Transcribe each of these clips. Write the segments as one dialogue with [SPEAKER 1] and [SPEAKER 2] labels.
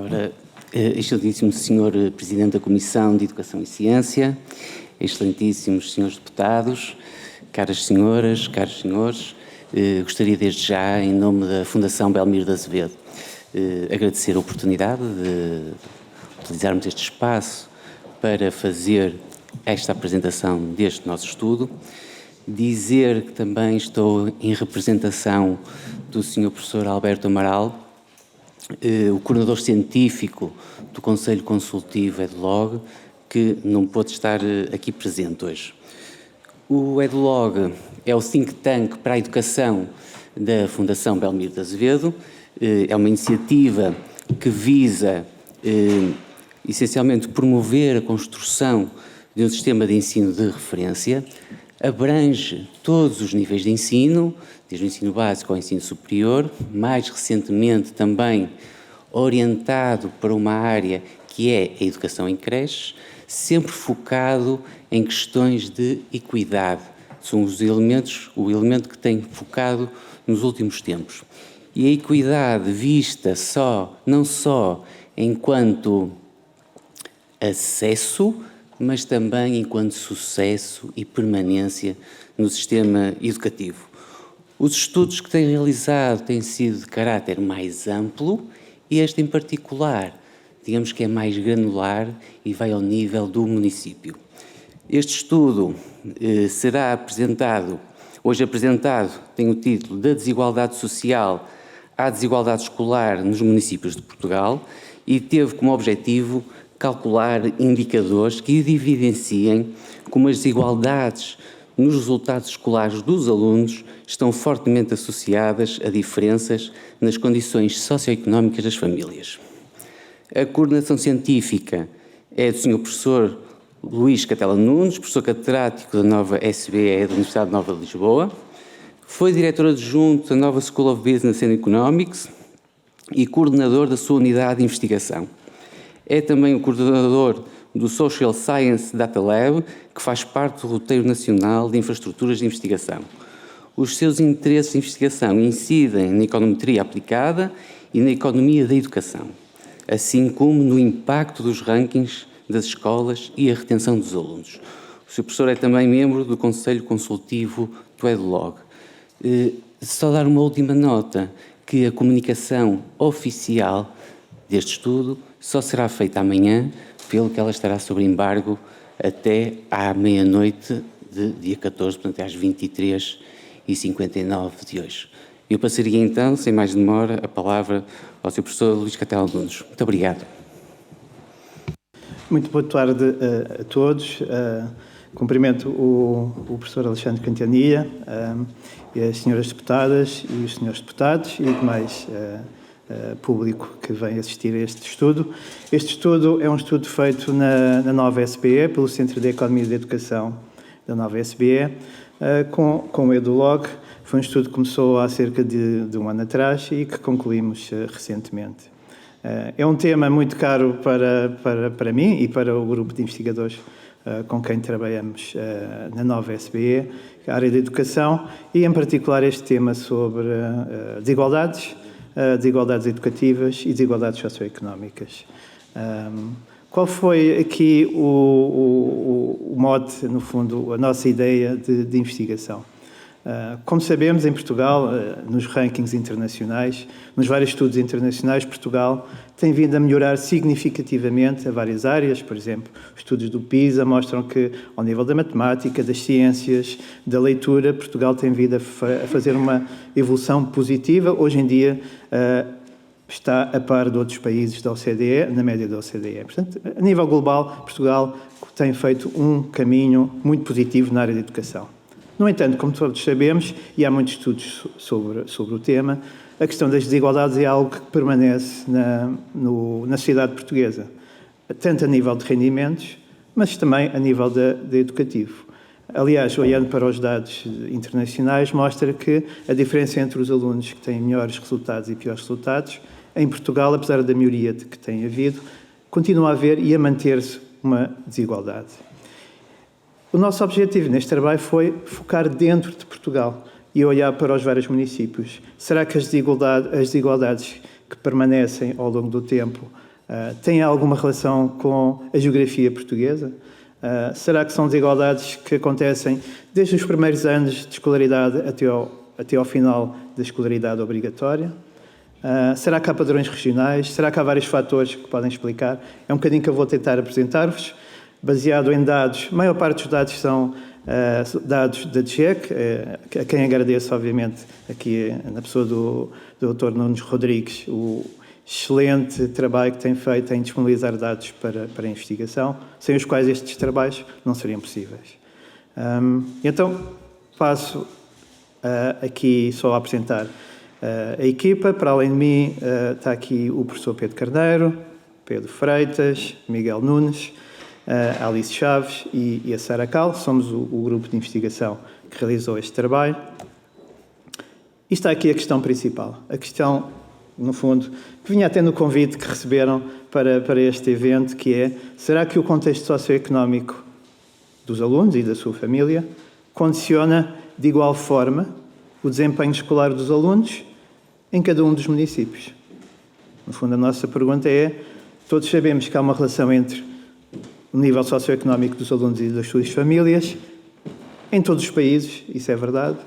[SPEAKER 1] Ora, excelentíssimo Senhor Presidente da Comissão de Educação e Ciência, excelentíssimos senhores deputados, caras senhoras, caros senhores, gostaria desde já, em nome da Fundação Belmiro de Azevedo, agradecer a oportunidade de utilizarmos este espaço para fazer esta apresentação deste nosso estudo. Dizer que também estou em representação do Sr. Professor Alberto Amaral, o coordenador científico do Conselho Consultivo EduLog, que não pôde estar aqui presente hoje. O EduLog é o think tank para a educação da Fundação Belmiro de Azevedo. É uma iniciativa que visa, essencialmente, promover a construção de um sistema de ensino de referência. Abrange todos os níveis de ensino, desde o ensino básico ao ensino superior, mais recentemente também orientado para uma área que é a educação em creches, sempre focado em questões de equidade. São o elemento que tem focado nos últimos tempos. E a equidade vista não só enquanto acesso, mas também enquanto sucesso e permanência no sistema educativo. Os estudos que têm realizado têm sido de caráter mais amplo e este em particular, digamos que é mais granular e vai ao nível do município. Este estudo será hoje apresentado, tem o título da desigualdade social à desigualdade escolar nos municípios de Portugal e teve como objetivo calcular indicadores que evidenciem como as desigualdades nos resultados escolares dos alunos estão fortemente associadas a diferenças nas condições socioeconómicas das famílias. A coordenação científica é do Sr. Professor Luís Catela Nunes, professor catedrático da nova SBE da Universidade Nova de Lisboa, foi diretor adjunto da nova School of Business and Economics e coordenador da sua unidade de investigação. É também o coordenador do Social Science Data Lab, que faz parte do Roteiro Nacional de Infraestruturas de Investigação. Os seus interesses de investigação incidem na econometria aplicada e na economia da educação, assim como no impacto dos rankings das escolas e a retenção dos alunos. O Sr. Professor é também membro do Conselho Consultivo do EduLog. Só dar uma última nota, que a comunicação oficial deste estudo só será feita amanhã, pelo que ela estará sob embargo até à meia-noite de dia 14, portanto às 23h59 de hoje. Eu passaria então, sem mais demora, a palavra ao Sr. Professor Luís Catela Nunes. Muito obrigado.
[SPEAKER 2] Muito boa tarde a todos. Cumprimento o professor Alexandre Quintanilha, e as senhoras deputadas e os senhores deputados e demais público que vem assistir a este estudo. Este estudo é um estudo feito na nova SBE, pelo Centro de Economia e de Educação da nova SBE, com o EduLog. Foi um estudo que começou há cerca de um ano atrás e que concluímos recentemente. É um tema muito caro para mim e para o grupo de investigadores com quem trabalhamos na nova SBE, a área da educação, e em particular este tema sobre desigualdades educativas e desigualdades socioeconómicas. Qual foi aqui o mote, no fundo, a nossa ideia de investigação? Como sabemos, em Portugal, nos rankings internacionais, nos vários estudos internacionais, Portugal tem vindo a melhorar significativamente a várias áreas. Por exemplo, os estudos do PISA mostram que, ao nível da matemática, das ciências, da leitura, Portugal tem vindo a fazer uma evolução positiva. Hoje em dia, está a par de outros países da OCDE, na média da OCDE. Portanto, a nível global, Portugal tem feito um caminho muito positivo na área da educação. No entanto, como todos sabemos, e há muitos estudos sobre o tema, a questão das desigualdades é algo que permanece na sociedade portuguesa, tanto a nível de rendimentos, mas também a nível de educativo. Aliás, olhando para os dados internacionais, mostra que a diferença entre os alunos que têm melhores resultados e piores resultados, em Portugal, apesar da melhoria que tem havido, continua a haver e a manter-se uma desigualdade. O nosso objetivo neste trabalho foi focar dentro de Portugal e olhar para os vários municípios. Será que as desigualdades que permanecem ao longo do tempo Tem alguma relação com a geografia portuguesa? Será que são desigualdades que acontecem desde os primeiros anos de escolaridade até ao final da escolaridade obrigatória? Será que há padrões regionais? Será que há vários fatores que podem explicar? É um bocadinho que eu vou tentar apresentar-vos, baseado em dados. A maior parte dos dados são dados da DGEC, a quem agradeço, obviamente, aqui na pessoa do Dr. Nunes Rodrigues, o excelente trabalho que tem feito em disponibilizar dados para a investigação, sem os quais estes trabalhos não seriam possíveis. Então, passo aqui só a apresentar a equipa. Para além de mim, está aqui o professor Pedro Carneiro, Pedro Freitas, Miguel Nunes, a Alice Chaves e a Sara Cal. Somos o grupo de investigação que realizou este trabalho. E está aqui a questão principal. A questão, no fundo, que vinha até no convite que receberam para este evento, que é: será que o contexto socioeconómico dos alunos e da sua família condiciona de igual forma o desempenho escolar dos alunos em cada um dos municípios? No fundo, a nossa pergunta é: todos sabemos que há uma relação entre o nível socioeconómico dos alunos e das suas famílias em todos os países, isso é verdade,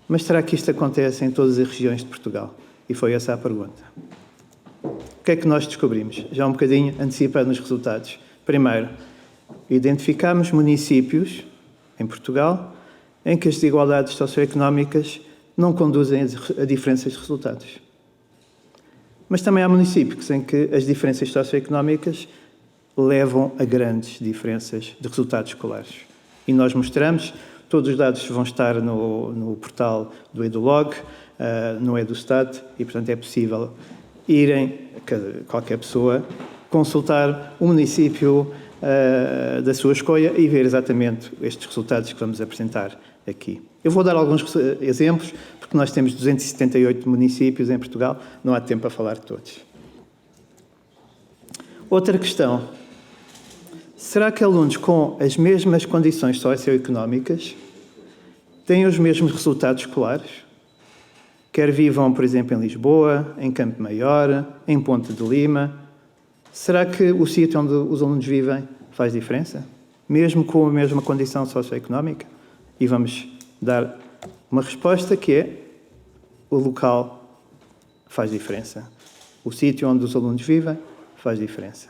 [SPEAKER 2] mas será que isto acontece em todas as regiões de Portugal? E foi essa a pergunta. O que é que nós descobrimos? Já um bocadinho antecipando os resultados. Primeiro, identificámos municípios em Portugal em que as desigualdades socioeconómicas não conduzem a diferenças de resultados. Mas também há municípios em que as diferenças socioeconómicas levam a grandes diferenças de resultados escolares. E nós mostramos, todos os dados vão estar no portal do EduLog, no EduStat, e, portanto, é possível qualquer pessoa, consultar o município da sua escolha e ver exatamente estes resultados que vamos apresentar aqui. Eu vou dar alguns exemplos, porque nós temos 278 municípios em Portugal, não há tempo para falar de todos. Outra questão: será que alunos com as mesmas condições socioeconómicas têm os mesmos resultados escolares? Quer vivam, por exemplo, em Lisboa, em Campo Maior, em Ponte de Lima. Será que o sítio onde os alunos vivem faz diferença? Mesmo com a mesma condição socioeconómica? E vamos dar uma resposta que é: o local faz diferença. O sítio onde os alunos vivem faz diferença.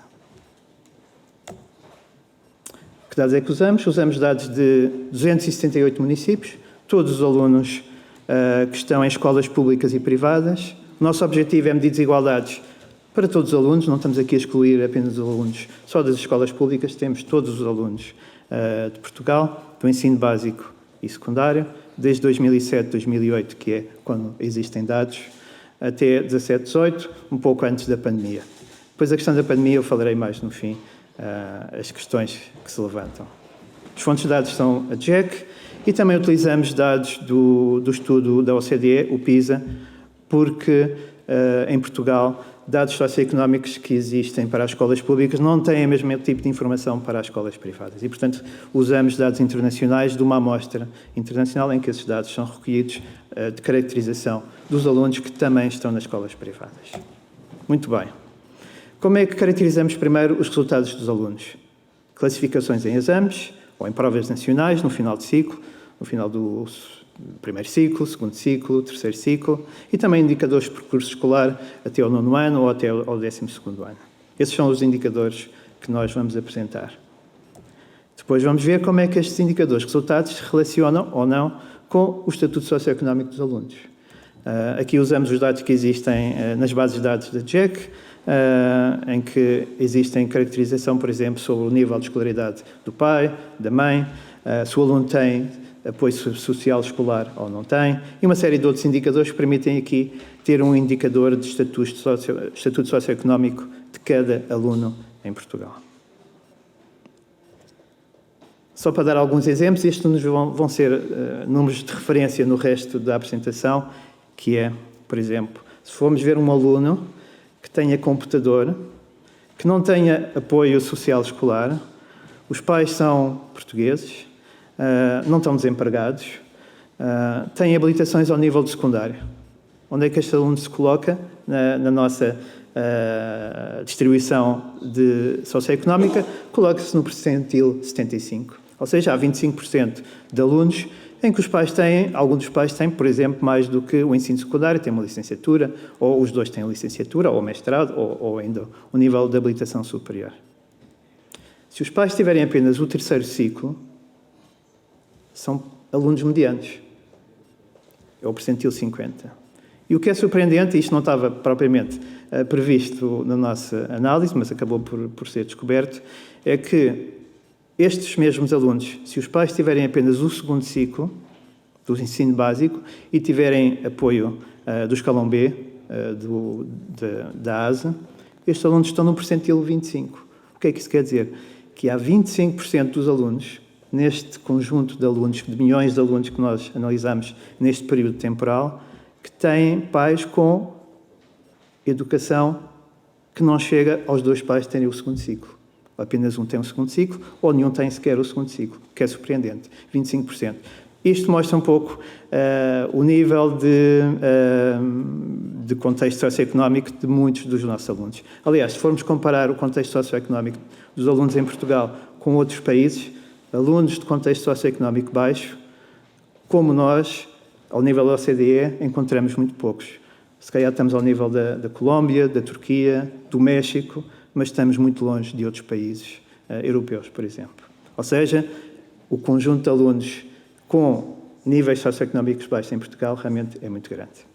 [SPEAKER 2] Que dados é que usamos? Usamos dados de 278 municípios, todos os alunos que estão em escolas públicas e privadas. O nosso objetivo é medir desigualdades para todos os alunos, não estamos aqui a excluir apenas os alunos só das escolas públicas, temos todos os alunos de Portugal, do ensino básico e secundário, desde 2007, 2008, que é quando existem dados, até 17, 18, um pouco antes da pandemia. Depois a questão da pandemia eu falarei mais no fim, as questões que se levantam. Os fontes de dados são a DGEC e também utilizamos dados do estudo da OCDE, o PISA, porque em Portugal dados socioeconómicos que existem para as escolas públicas não têm o mesmo tipo de informação para as escolas privadas. E, portanto, usamos dados internacionais de uma amostra internacional em que esses dados são recolhidos de caracterização dos alunos que também estão nas escolas privadas. Muito bem. Como é que caracterizamos primeiro os resultados dos alunos? Classificações em exames ou em provas nacionais no final de ciclo, no final do primeiro ciclo, segundo ciclo, terceiro ciclo, e também indicadores de percurso escolar até ao 9º ano ou até ao 12º ano. Esses são os indicadores que nós vamos apresentar. Depois vamos ver como é que estes indicadores, resultados, se relacionam ou não com o estatuto socioeconómico dos alunos. Aqui usamos os dados que existem nas bases de dados da DGEC, em que existem caracterização, por exemplo, sobre o nível de escolaridade do pai, da mãe, se o aluno tem apoio social escolar ou não tem, e uma série de outros indicadores que permitem aqui ter um indicador de estatuto socioeconómico de cada aluno em Portugal. Só para dar alguns exemplos, estes vão ser números de referência no resto da apresentação, que é, por exemplo, se formos ver um aluno que tenha computador, que não tenha apoio social escolar, os pais são portugueses, não estão desempregados, têm habilitações ao nível de secundário. Onde é que este aluno se coloca na nossa distribuição socioeconómica, coloca-se no percentil 75. Ou seja, há 25% de alunos em que alguns dos pais têm, por exemplo, mais do que o ensino secundário, têm uma licenciatura, ou os dois têm licenciatura, ou mestrado, ou ainda um nível de habilitação superior. Se os pais tiverem apenas o terceiro ciclo, são alunos medianos. É o percentil 50. E o que é surpreendente, isto não estava propriamente previsto na nossa análise, mas acabou por ser descoberto, é que estes mesmos alunos, se os pais tiverem apenas o segundo ciclo do ensino básico e tiverem apoio do escalão B, da ASA, estes alunos estão no percentil 25. O que é que isso quer dizer? Que há 25% dos alunos, neste conjunto de alunos, de milhões de alunos que nós analisamos neste período temporal, que têm pais com educação que não chega aos dois pais terem o segundo ciclo. Apenas um tem o segundo ciclo, ou nenhum tem sequer o segundo ciclo, que é surpreendente, 25%. Isto mostra um pouco o nível de contexto socioeconómico de muitos dos nossos alunos. Aliás, se formos comparar o contexto socioeconómico dos alunos em Portugal com outros países, alunos de contexto socioeconómico baixo, como nós, ao nível da OCDE, encontramos muito poucos. Se calhar estamos ao nível da Colômbia, da Turquia, do México, mas estamos muito longe de outros países europeus, por exemplo. Ou seja, o conjunto de alunos com níveis socioeconómicos baixos em Portugal realmente é muito grande.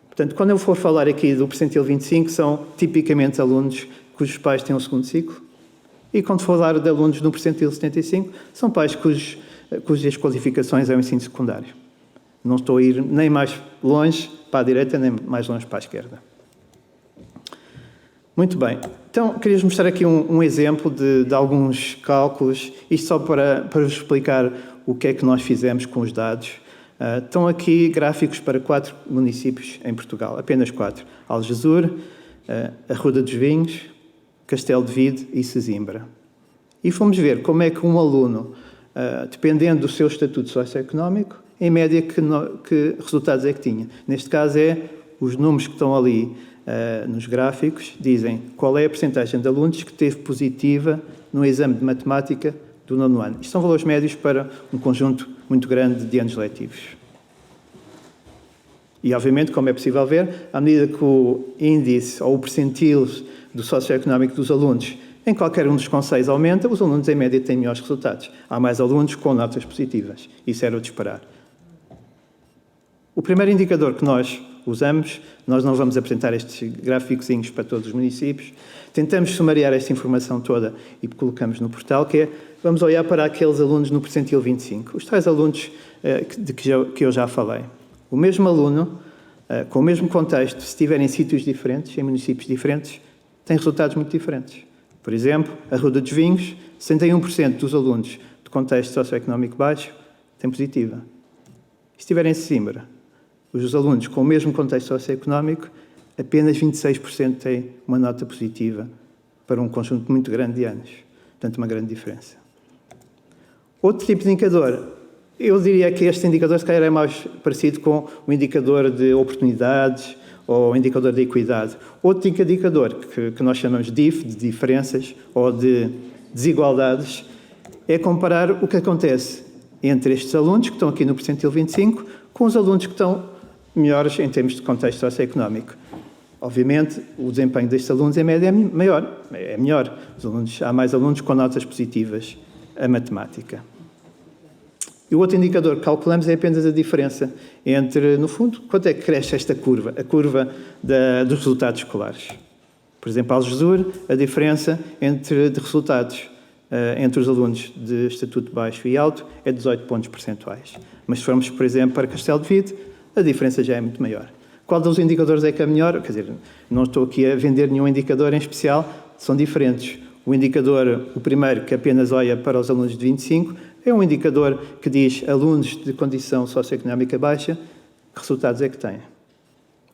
[SPEAKER 2] Portanto, quando eu for falar aqui do percentil 25, são tipicamente alunos cujos pais têm o segundo ciclo, e quando for falar de alunos no percentil 75, são pais cujas qualificações é o ensino secundário. Não estou a ir nem mais longe para a direita, nem mais longe para a esquerda. Muito bem. Então, queria-vos mostrar aqui um exemplo de alguns cálculos, isto só para vos explicar o que é que nós fizemos com os dados. Estão aqui gráficos para 4 municípios em Portugal, apenas 4. Algesur, Arruda dos Vinhos, Castelo de Vide e Sesimbra. E fomos ver como é que um aluno, dependendo do seu estatuto socioeconómico, em média, que resultados é que tinha. Neste caso os números que estão ali nos gráficos dizem qual é a percentagem de alunos que teve positiva no exame de matemática do 9º ano. Isto são valores médios para um conjunto muito grande de anos letivos. E, obviamente, como é possível ver, à medida que o índice ou o percentil do socioeconómico dos alunos em qualquer um dos concelhos aumenta, os alunos, em média, têm melhores resultados. Há mais alunos com notas positivas. Isso era o de esperar. O primeiro indicador que nós usamos, nós não vamos apresentar estes gráficozinhos para todos os municípios, tentamos sumariar esta informação toda e colocamos no portal, que é, vamos olhar para aqueles alunos no percentil 25, os tais alunos de que eu já falei. O mesmo aluno, com o mesmo contexto, se estiver em sítios diferentes, em municípios diferentes, tem resultados muito diferentes. Por exemplo, a Arruda dos Vinhos, 61% dos alunos de contexto socioeconómico baixo têm positiva. Se estiver em Sesimbra, os alunos com o mesmo contexto socioeconómico, apenas 26% têm uma nota positiva para um conjunto muito grande de anos. Portanto, uma grande diferença. Outro tipo de indicador, eu diria que este indicador, se calhar, é mais parecido com o indicador de oportunidades ou o indicador de equidade. Outro indicador, que nós chamamos de diferenças ou de desigualdades, é comparar o que acontece entre estes alunos, que estão aqui no percentil 25, com os alunos que estão melhores em termos de contexto socioeconómico. Obviamente, o desempenho destes alunos, em média, é melhor. Há mais alunos com notas positivas a matemática. E o outro indicador que calculamos é apenas a diferença entre, no fundo, quanto é que cresce esta curva, a curva dos resultados escolares. Por exemplo, ao Algesur, a diferença de resultados entre os alunos de estatuto baixo e alto é 18 pontos percentuais. Mas se formos, por exemplo, para Castelo de Vide, a diferença já é muito maior. Qual dos indicadores é que é melhor? Quer dizer, não estou aqui a vender nenhum indicador em especial, são diferentes. O primeiro, que apenas olha para os alunos de 25, é um indicador que diz alunos de condição socioeconómica baixa, que resultados é que têm.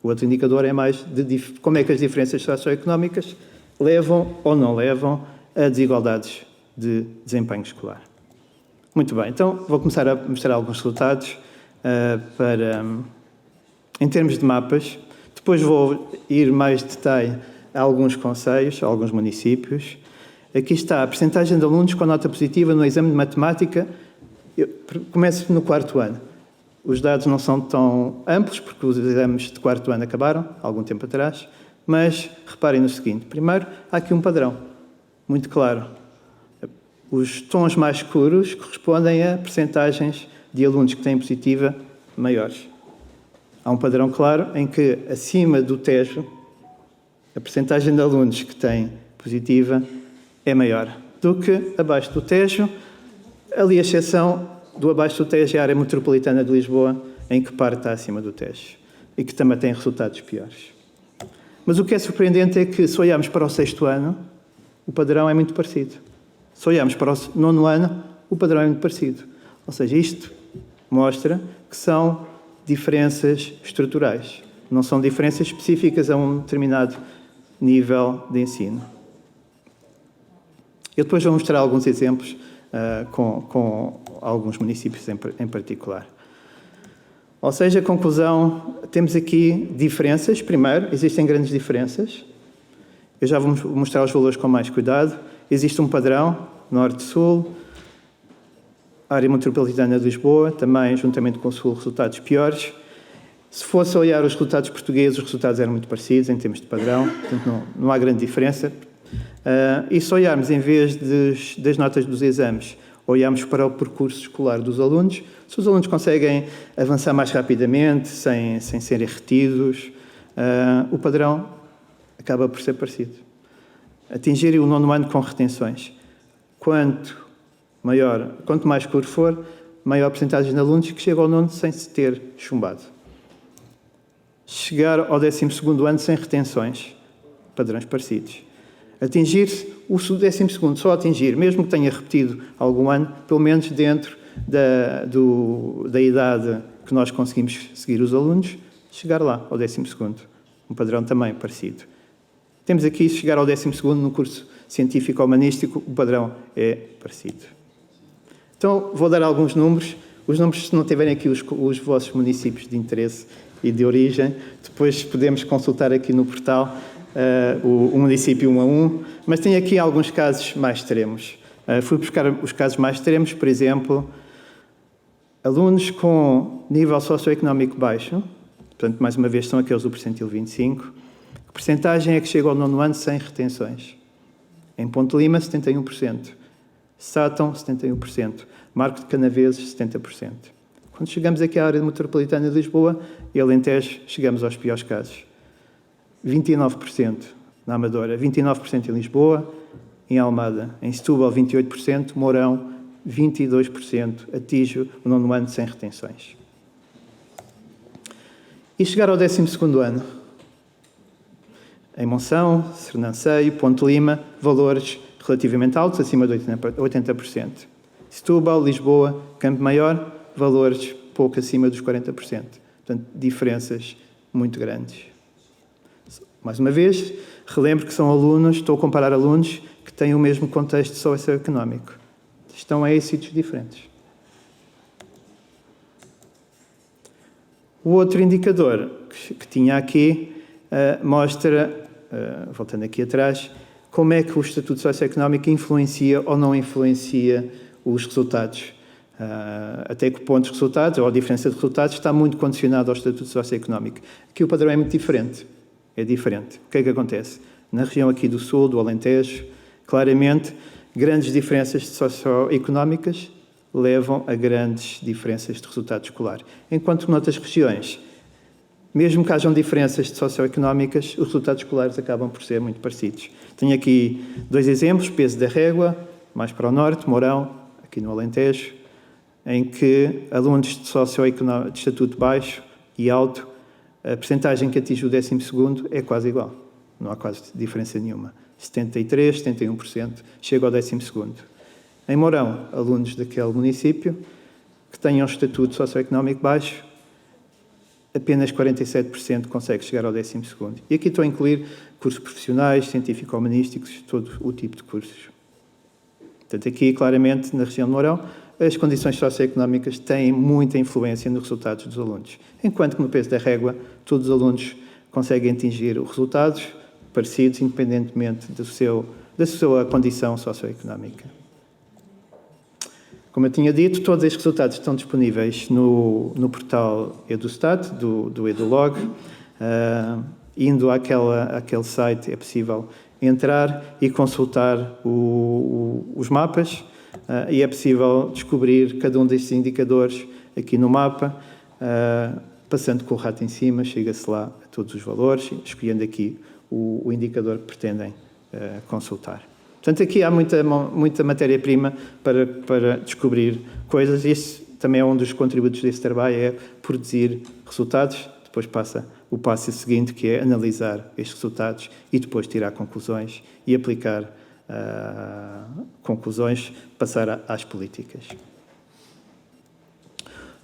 [SPEAKER 2] O outro indicador é mais de como é que as diferenças socioeconómicas levam ou não levam a desigualdades de desempenho escolar. Muito bem, então vou começar a mostrar alguns resultados em termos de mapas. Depois vou ir mais detalhe a alguns concelhos, a alguns municípios. Aqui está a percentagem de alunos com nota positiva no exame de matemática. Eu começo no 4º ano. Os dados não são tão amplos, porque os exames de 4º ano acabaram, há algum tempo atrás, mas reparem no seguinte. Primeiro, há aqui um padrão, muito claro. Os tons mais escuros correspondem a percentagens de alunos que têm positiva maiores. Há um padrão claro em que, acima do Tejo, a percentagem de alunos que têm positiva é maior do que abaixo do Tejo. Ali a exceção do abaixo do Tejo é a área metropolitana de Lisboa, em que parte está acima do Tejo e que também tem resultados piores. Mas o que é surpreendente é que, se olharmos para o 6º ano, o padrão é muito parecido. Se olharmos para o 9º ano, o padrão é muito parecido. Ou seja, isto mostra que são diferenças estruturais, não são diferenças específicas a um determinado nível de ensino. Eu depois vou mostrar alguns exemplos com alguns municípios em particular. Ou seja, conclusão, temos aqui diferenças. Primeiro, existem grandes diferenças. Eu já vou mostrar os valores com mais cuidado. Existe um padrão, norte-sul, área metropolitana de Lisboa, também, juntamente com o sul, resultados piores. Se fosse olhar os resultados portugueses, os resultados eram muito parecidos em termos de padrão, portanto não há grande diferença. E se olharmos, em vez das notas dos exames, olharmos para o percurso escolar dos alunos, se os alunos conseguem avançar mais rapidamente, sem serem retidos, o padrão acaba por ser parecido. Atingirem o 9º ano com retenções. Quanto mais escuro for, maior percentagem de alunos que chegam ao 9º sem se ter chumbado. Chegar ao 12º ano sem retenções, padrões parecidos. Atingir o 12º, só atingir, mesmo que tenha repetido algum ano, pelo menos dentro da idade que nós conseguimos seguir os alunos, chegar lá, ao 12º. Um padrão também parecido. Temos aqui, chegar ao 12º no curso científico-humanístico, o padrão é parecido. Então, vou dar alguns números. Os números, se não tiverem aqui os vossos municípios de interesse e de origem, depois podemos consultar aqui no portal o município 1 a 1, mas tem aqui alguns casos mais extremos. Fui buscar os casos mais extremos, por exemplo, alunos com nível socioeconómico baixo, portanto, mais uma vez, são aqueles do percentil 25. Que percentagem é que chega ao 9º ano sem retenções? Em Ponte Lima, 71%. Sátão, 71%. Marco de Canaveses, 70%. Quando chegamos aqui à área metropolitana de Lisboa e Alentejo, chegamos aos piores casos. 29% na Amadora, 29% em Lisboa, em Almada, em Setúbal, 28%, Mourão, 22%, atinge o 9º ano sem retenções. E chegar ao 12º ano? Em Monção, Sernancelho, Ponte Lima, valores relativamente altos, acima de 80%. Setúbal, Lisboa, Campo Maior, valores pouco acima dos 40%. Portanto, diferenças muito grandes. Mais uma vez, relembro que são alunos, estou a comparar alunos que têm o mesmo contexto socioeconómico. Estão em sítios diferentes. O outro indicador que tinha aqui mostra, voltando aqui atrás, como é que o estatuto socioeconómico influencia ou não influencia os resultados. Até que ponto os resultados, ou a diferença de resultados, está muito condicionado ao estatuto socioeconómico. Aqui o padrão é muito diferente. É diferente. O que é que acontece? Na região aqui do Sul, do Alentejo, claramente, grandes diferenças socioeconómicas levam a grandes diferenças de resultado escolar. Enquanto que noutras regiões, mesmo que hajam diferenças socioeconómicas, os resultados escolares acabam por ser muito parecidos. Tenho aqui 2 exemplos, Peso da Régua, mais para o norte, Mourão, aqui no Alentejo, em que alunos de estatuto baixo e alto, a percentagem que atinge o 12º é quase igual. Não há quase diferença nenhuma. 73%, 71% chega ao 12º. Em Mourão, alunos daquele município que tenham estatuto socioeconómico baixo, apenas 47% consegue chegar ao 12º. E aqui estou a incluir cursos profissionais, científico-humanísticos, todo o tipo de cursos. Portanto, aqui, claramente, na região de Mourão, as condições socioeconómicas têm muita influência nos resultados dos alunos. Enquanto que no Peso da Régua, todos os alunos conseguem atingir os resultados parecidos, independentemente da sua condição socioeconómica. Como eu tinha dito, todos estes resultados estão disponíveis no portal EduStat, do EduLog. Indo àquele site é possível entrar e consultar os mapas e é possível descobrir cada um destes indicadores aqui no mapa. Passando com o rato em cima, chega-se lá a todos os valores, escolhendo aqui o indicador que pretendem consultar. Portanto, aqui há muita matéria-prima para descobrir coisas, e esse também é um dos contributos desse trabalho, é produzir resultados. Depois passa o passo seguinte, que é analisar estes resultados e depois tirar conclusões e aplicar conclusões, passar às políticas.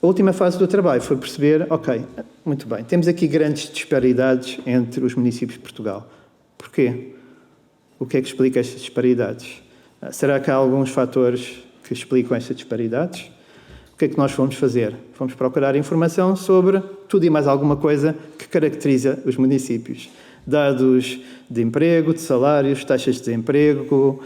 [SPEAKER 2] A última fase do trabalho foi perceber, ok, muito bem, temos aqui grandes disparidades entre os municípios de Portugal. Porquê? O que é que explica estas disparidades? Será que há alguns fatores que explicam estas disparidades? O que é que nós fomos fazer? Fomos procurar informação sobre tudo e mais alguma coisa que caracteriza os municípios. Dados de emprego, de salários, taxas de desemprego,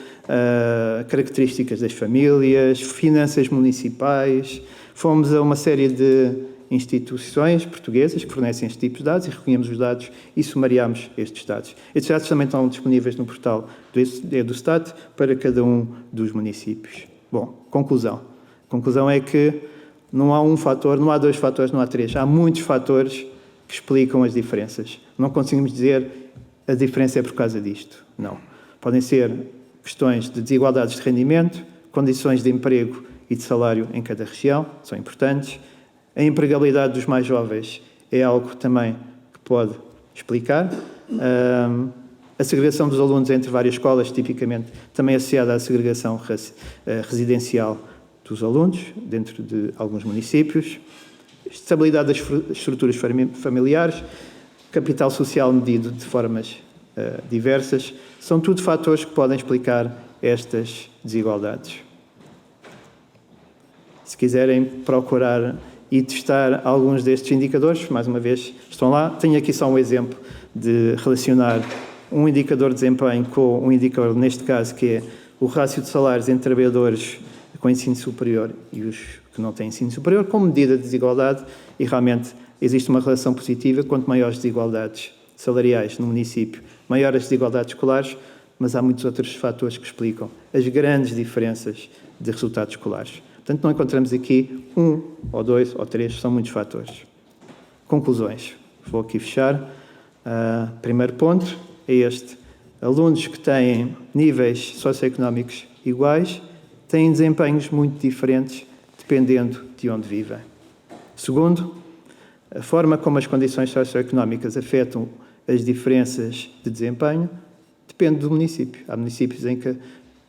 [SPEAKER 2] características das famílias, finanças municipais. Fomos a uma série de instituições portuguesas que fornecem este tipo de dados e recolhemos os dados e sumariámos estes dados. Estes dados também estão disponíveis no portal do EduStat para cada um dos municípios. Bom, conclusão. A conclusão é que não há um fator, não há dois fatores, não há três. Há muitos fatores que explicam as diferenças. Não conseguimos dizer a diferença é por causa disto. Não. Podem ser questões de desigualdades de rendimento, condições de emprego e de salário em cada região, são importantes. A empregabilidade dos mais jovens é algo também que pode explicar. A segregação dos alunos entre várias escolas, tipicamente também associada à segregação residencial dos alunos, dentro de alguns municípios. Estabilidade das estruturas familiares, capital social medido de formas diversas, são tudo fatores que podem explicar estas desigualdades. Se quiserem procurar e testar alguns destes indicadores, mais uma vez, estão lá. Tenho aqui só um exemplo de relacionar um indicador de desempenho com um indicador, neste caso, que é o rácio de salários entre trabalhadores com ensino superior e os que não têm ensino superior, como medida de desigualdade, e realmente existe uma relação positiva. Quanto maiores desigualdades salariais no município, maiores as desigualdades escolares, mas há muitos outros fatores que explicam as grandes diferenças de resultados escolares. Portanto, não encontramos aqui um, ou dois, ou três, são muitos fatores. Conclusões. Vou aqui fechar. Primeiro ponto é este. Alunos que têm níveis socioeconómicos iguais têm desempenhos muito diferentes dependendo de onde vivem. Segundo, a forma como as condições socioeconómicas afetam as diferenças de desempenho depende do município. Há municípios em que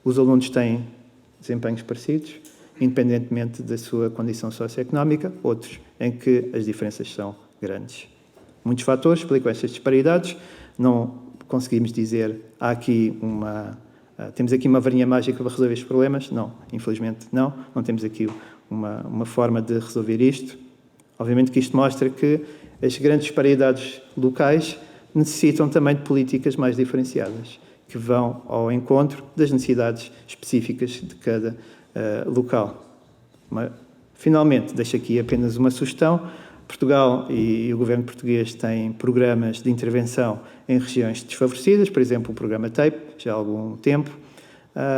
[SPEAKER 2] os alunos têm desempenhos parecidos, independentemente da sua condição socioeconómica, outros em que as diferenças são grandes. Muitos fatores explicam estas disparidades. Não conseguimos dizer, temos aqui uma varinha mágica para resolver estes problemas. Não, infelizmente não temos aqui uma forma de resolver isto. Obviamente que isto mostra que as grandes disparidades locais necessitam também de políticas mais diferenciadas, que vão ao encontro das necessidades específicas de cada local. Finalmente, deixo aqui apenas uma sugestão. Portugal e o governo português têm programas de intervenção em regiões desfavorecidas, por exemplo, o programa TAPE, já há algum tempo,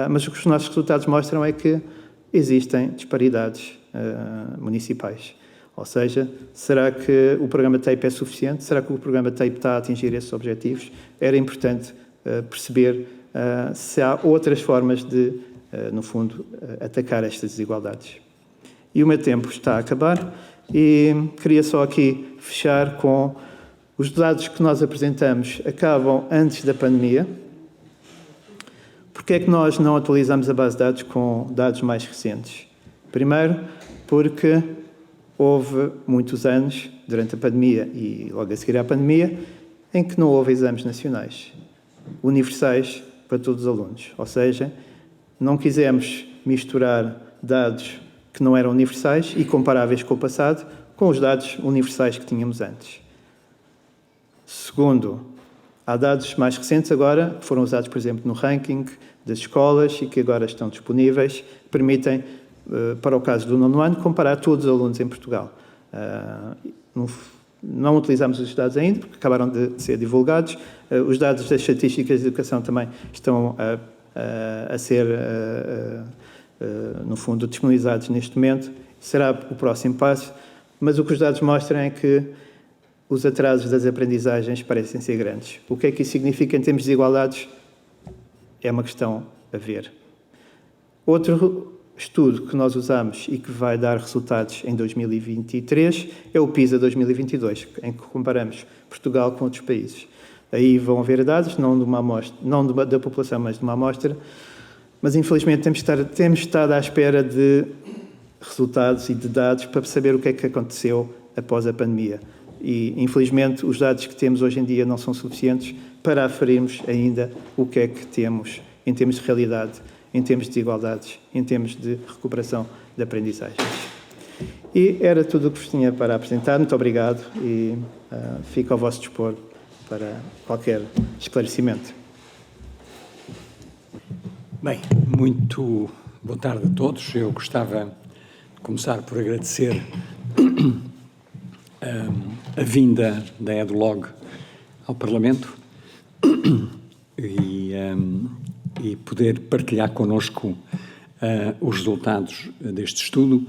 [SPEAKER 2] mas o que os nossos resultados mostram é que existem disparidades municipais. Ou seja, será que o programa TAPE é suficiente? Será que o programa TAPE está a atingir esses objetivos? Era importante perceber se há outras formas de, no fundo, atacar estas desigualdades. E o meu tempo está a acabar e queria só aqui fechar com os dados que nós apresentamos acabam antes da pandemia. Porquê é que nós não atualizamos a base de dados com dados mais recentes? Primeiro, porque houve muitos anos, durante a pandemia e logo a seguir à pandemia, em que não houve exames nacionais universais para todos os alunos. Ou seja, não quisemos misturar dados que não eram universais e comparáveis com o passado com os dados universais que tínhamos antes. Segundo, Há dados mais recentes agora, que foram usados, por exemplo, no ranking das escolas e que agora estão disponíveis, que permitem, para o caso do 9º ano, comparar todos os alunos em Portugal. Não utilizamos os dados ainda, porque acabaram de ser divulgados. Os dados das estatísticas de educação também estão a ser, no fundo, disponibilizados neste momento. Será o próximo passo, mas o que os dados mostram é que os atrasos das aprendizagens parecem ser grandes. O que é que isso significa em termos de desigualdades? É uma questão a ver. Outro estudo que nós usamos e que vai dar resultados em 2023 é o PISA 2022, em que comparamos Portugal com outros países. Aí vão haver dados, não de uma amostra, não da população, mas de uma amostra, mas infelizmente temos estado à espera de resultados e de dados para saber o que é que aconteceu após a pandemia. E, infelizmente, os dados que temos hoje em dia não são suficientes para aferirmos ainda o que é que temos em termos de realidade, em termos de desigualdades, em termos de recuperação de aprendizagens. E era tudo o que vos tinha para apresentar. Muito obrigado e fico ao vosso dispor para qualquer esclarecimento.
[SPEAKER 3] Bem, muito boa tarde a todos. Eu gostava de começar por agradecer a vinda da EduLog ao Parlamento e poder partilhar connosco os resultados deste estudo.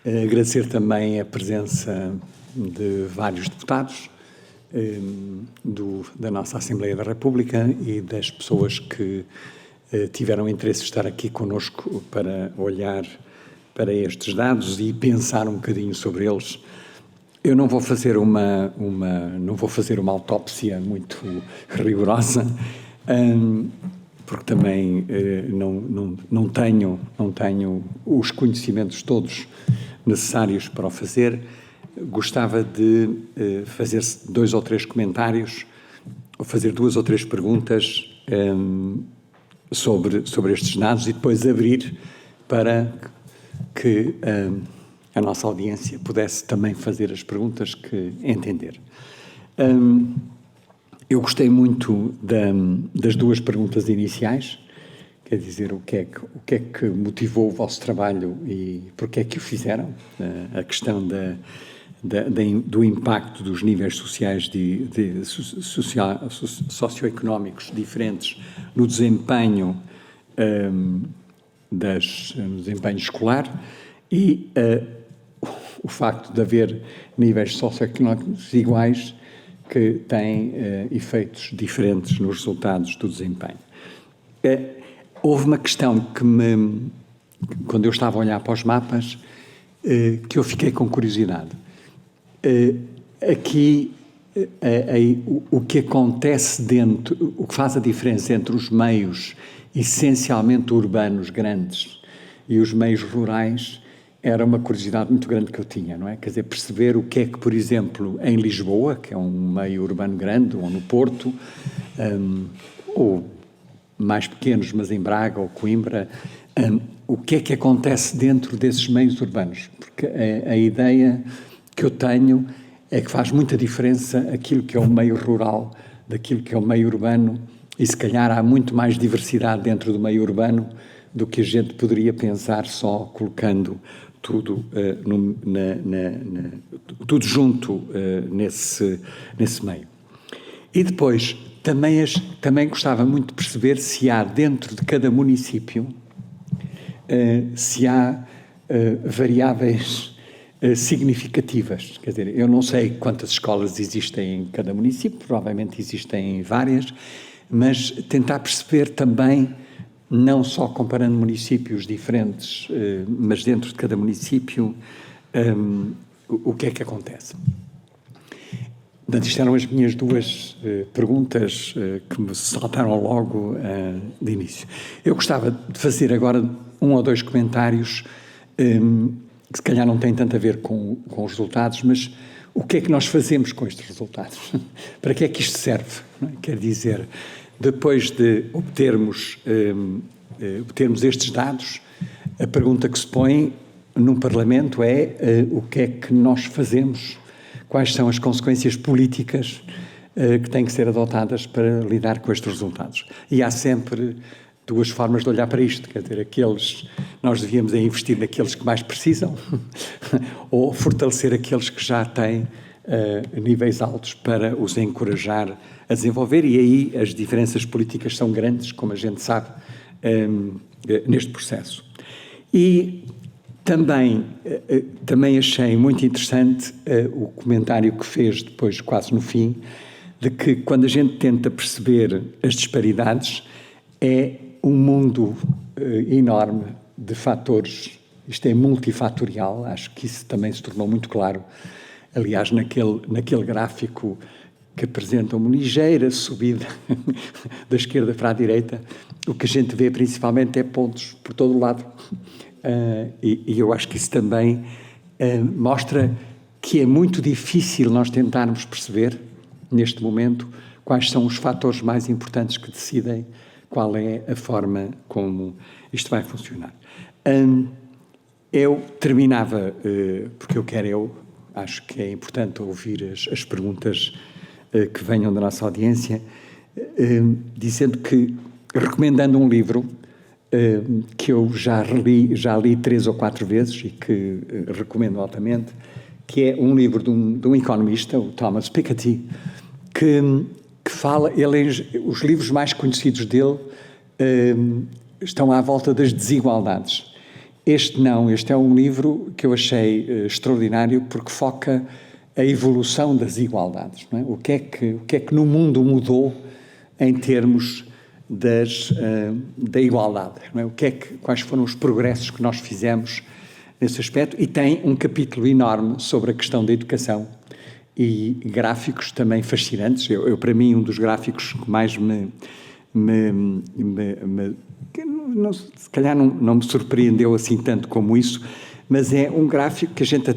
[SPEAKER 3] Agradecer também a presença de vários deputados da nossa Assembleia da República e das pessoas que tiveram interesse de estar aqui connosco para olhar para estes dados e pensar um bocadinho sobre eles. Eu não vou fazer uma autópsia muito rigorosa, porque também não tenho os conhecimentos todos necessários para o fazer. Gostava de fazer 2 ou 3 comentários, ou fazer 2 ou 3 perguntas sobre estes dados e depois abrir para que a nossa audiência pudesse também fazer as perguntas que entender. Eu gostei muito das 2 perguntas iniciais, quer dizer, o que é que motivou o vosso trabalho e porque é que o fizeram, a questão do impacto dos níveis sociais socioeconómicos diferentes no desempenho no desempenho escolar e o facto de haver níveis socioeconómicos iguais que têm efeitos diferentes nos resultados do desempenho. Houve uma questão quando eu estava a olhar para os mapas, que eu fiquei com curiosidade. Aqui, o que acontece o que faz a diferença entre os meios essencialmente urbanos grandes e os meios rurais era uma curiosidade muito grande que eu tinha, não é? Quer dizer, perceber o que é que, por exemplo, em Lisboa, que é um meio urbano grande, ou no Porto, ou mais pequenos, mas em Braga ou Coimbra, o que é que acontece dentro desses meios urbanos? Porque a ideia que eu tenho é que faz muita diferença aquilo que é o meio rural daquilo que é o meio urbano, e se calhar há muito mais diversidade dentro do meio urbano do que a gente poderia pensar só colocando tudo, tudo junto nesse meio. E depois, também gostava muito de perceber se há dentro de cada município, se há variáveis significativas. Quer dizer, eu não sei quantas escolas existem em cada município, provavelmente existem várias, mas tentar perceber também, não só comparando municípios diferentes, mas dentro de cada município, o que é que acontece. Portanto, isto eram as minhas 2 perguntas que me saltaram logo de início. Eu gostava de fazer agora 1 ou 2 comentários que se calhar não têm tanto a ver com os resultados, mas o que é que nós fazemos com estes resultados? Para que é que isto serve? Não é? Quer dizer, depois de obtermos estes dados, a pergunta que se põe num Parlamento é o que é que nós fazemos, quais são as consequências políticas que têm que ser adotadas para lidar com estes resultados. E há sempre duas formas de olhar para isto, quer dizer, nós devíamos investir naqueles que mais precisam ou fortalecer aqueles que já têm níveis altos para os encorajar a desenvolver, e aí as diferenças políticas são grandes, como a gente sabe, neste processo. E também achei muito interessante o comentário que fez depois, quase no fim, de que quando a gente tenta perceber as disparidades, é um mundo enorme de fatores. Isto é multifatorial, acho que isso também se tornou muito claro. Aliás, naquele gráfico que apresenta uma ligeira subida da esquerda para a direita, o que a gente vê principalmente é pontos por todo o lado. E eu acho que isso também mostra que é muito difícil nós tentarmos perceber, neste momento, quais são os fatores mais importantes que decidem qual é a forma como isto vai funcionar. Eu terminava, porque acho que é importante ouvir as perguntas que venham da nossa audiência, dizendo que, recomendando um livro que eu já li 3 ou 4 vezes e que recomendo altamente, que é um livro de um economista, o Thomas Piketty, que fala, os livros mais conhecidos dele estão à volta das desigualdades. Este é um livro que eu achei extraordinário porque foca a evolução das igualdades. Não é? O que é que no mundo mudou em termos da igualdade? Não é? Quais foram os progressos que nós fizemos nesse aspecto? E tem um capítulo enorme sobre a questão da educação e gráficos também fascinantes. Para mim, um dos gráficos que mais se calhar não me surpreendeu assim tanto como isso, mas é um gráfico que a gente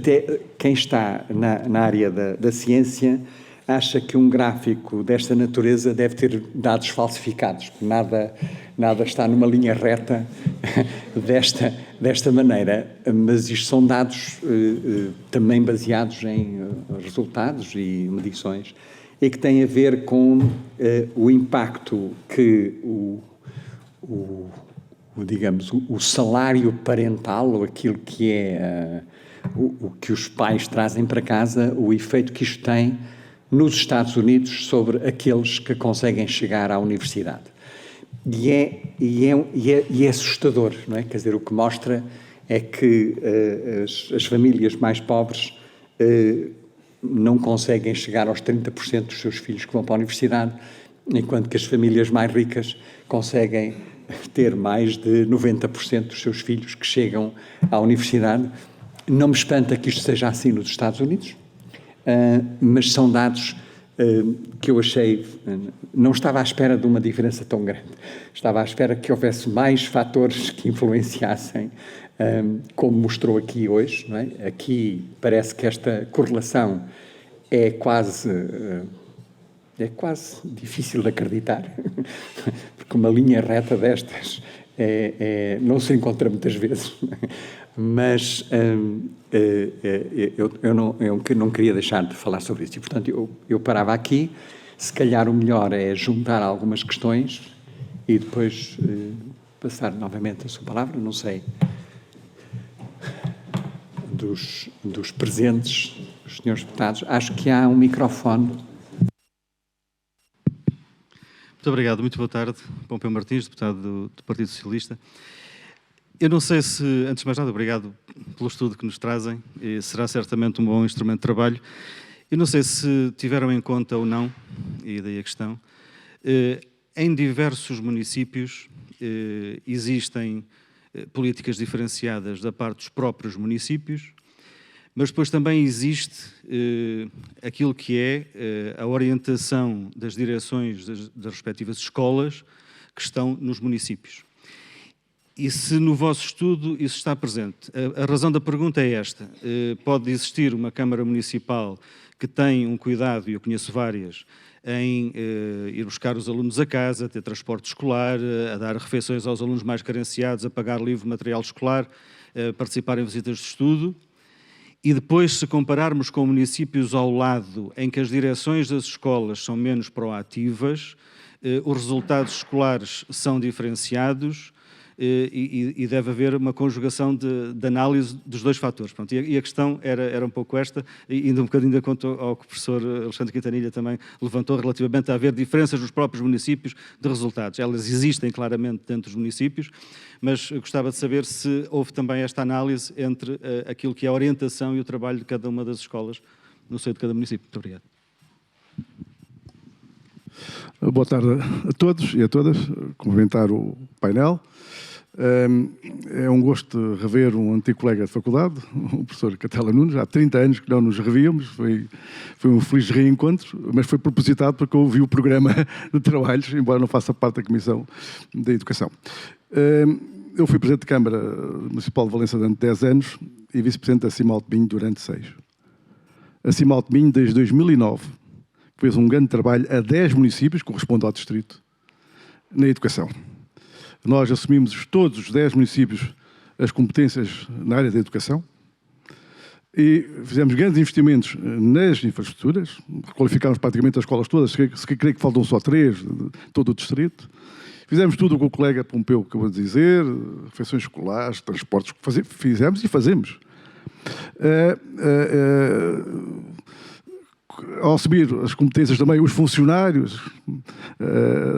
[SPEAKER 3] quem está na área da ciência, acha que um gráfico desta natureza deve ter dados falsificados, nada está numa linha reta desta maneira, mas isto são dados também baseados em resultados e medições, e que têm a ver com o impacto que digamos, o salário parental, ou aquilo que é o que os pais trazem para casa, o efeito que isto tem nos Estados Unidos sobre aqueles que conseguem chegar à universidade. E é assustador, não é? Quer dizer, o que mostra é que as famílias mais pobres não conseguem chegar aos 30% dos seus filhos que vão para a universidade, enquanto que as famílias mais ricas conseguem ter mais de 90% dos seus filhos que chegam à universidade. Não me espanta que isto seja assim nos Estados Unidos, mas são dados que eu achei... Não estava à espera de uma diferença tão grande. Estava à espera que houvesse mais fatores que influenciassem, como mostrou aqui hoje, não é? Aqui parece que esta correlação é quase difícil de acreditar, porque uma linha reta destas não se encontra muitas vezes. Mas eu não queria deixar de falar sobre isso. E, portanto, eu parava aqui. Se calhar o melhor é juntar algumas questões e depois passar novamente a sua palavra, não sei, dos presentes, os senhores deputados. Acho que há um microfone.
[SPEAKER 4] Muito obrigado, muito boa tarde. Pompeu Martins, deputado do Partido Socialista. Eu não sei se, antes de mais nada, obrigado pelo estudo que nos trazem, e será certamente um bom instrumento de trabalho. Eu não sei se tiveram em conta ou não, e daí a questão, em diversos municípios existem políticas diferenciadas da parte dos próprios municípios, mas depois também existe aquilo que é a orientação das direções das respectivas escolas que estão nos municípios. E se no vosso estudo isso está presente? A razão da pergunta é esta. Pode existir uma Câmara Municipal que tem um cuidado, e eu conheço várias, em ir buscar os alunos a casa, ter transporte escolar, a dar refeições aos alunos mais carenciados, a pagar livro material escolar, participar em visitas de estudo. E depois, se compararmos com municípios ao lado, em que as direções das escolas são menos proativas, os resultados escolares são diferenciados e deve haver uma conjugação de análise dos dois fatores. Pronto, e a questão era um pouco esta, e indo um bocadinho de conta ao que o professor Alexandre Quintanilha também levantou relativamente a haver diferenças nos próprios municípios de resultados. Elas existem claramente dentro dos municípios, mas eu gostava de saber se houve também esta análise entre aquilo que é a orientação e o trabalho de cada uma das escolas no seio de cada município. Muito obrigado.
[SPEAKER 5] Boa tarde a todos e a todas. Cumprimentar o painel. É um gosto rever um antigo colega de faculdade, o professor Catela Nunes. Há 30 anos que não nos revíamos, foi um feliz reencontro, mas foi propositado porque eu ouvi o programa de trabalhos, embora não faça parte da Comissão da Educação. Eu fui Presidente de Câmara Municipal de Valença durante 10 anos e Vice-Presidente da Cimal de Minho durante 6. A Cimal de Minho, desde 2009, fez um grande trabalho a 10 municípios, corresponde ao distrito, na educação. Nós assumimos todos os 10 municípios as competências na área da educação e fizemos grandes investimentos nas infraestruturas, qualificámos praticamente as escolas todas, se creio que faltam só 3 de todo o distrito. Fizemos tudo o que o colega Pompeu acabou de dizer, refeições escolares, transportes, fizemos e fazemos. Ao assumir as competências também, os funcionários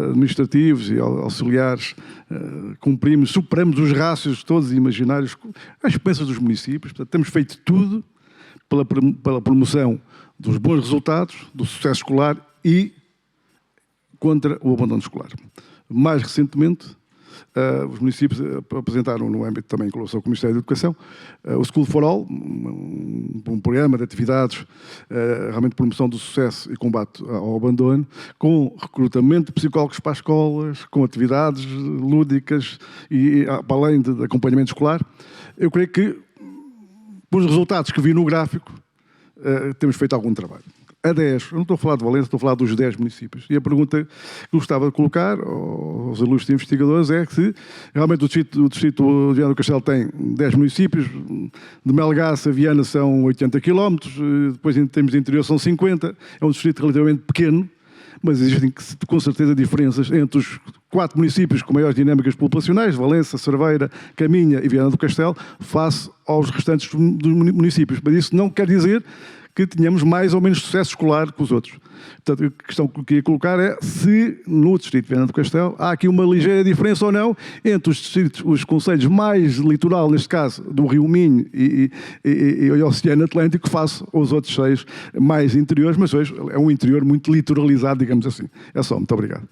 [SPEAKER 5] administrativos e auxiliares, superamos os rácios todos imaginários, as competências dos municípios. Portanto, temos feito tudo pela promoção dos bons resultados, do sucesso escolar e contra o abandono escolar. Mais recentemente, os municípios apresentaram, no âmbito também em colaboração com o Ministério da Educação, o School for All, um programa de atividades realmente de promoção do sucesso e combate ao abandono, com recrutamento de psicólogos para as escolas, com atividades lúdicas e para além de acompanhamento escolar. Eu creio que, pelos resultados que vi no gráfico, temos feito algum trabalho. A 10, eu não estou a falar de Valença, estou a falar dos 10 municípios. E a pergunta que eu gostava de colocar aos ilustres investigadores é que se realmente o distrito de Viana do Castelo tem 10 municípios, de Melgaço a Viana são 80 km, depois em termos de interior são 50, é um distrito relativamente pequeno, mas existem com certeza diferenças entre os 4 municípios com maiores dinâmicas populacionais, Valença, Cerveira, Caminha e Viana do Castelo, face aos restantes dos municípios. Mas isso não quer dizer que tenhamos mais ou menos sucesso escolar que os outros. Portanto, a questão que eu queria colocar é se no distrito de Viana do Castelo há aqui uma ligeira diferença ou não entre os distritos, os concelhos mais litoral, neste caso, do Rio Minho e o Oceano Atlântico, face aos outros 6 mais interiores, mas hoje é um interior muito litoralizado, digamos assim. É só, muito obrigado.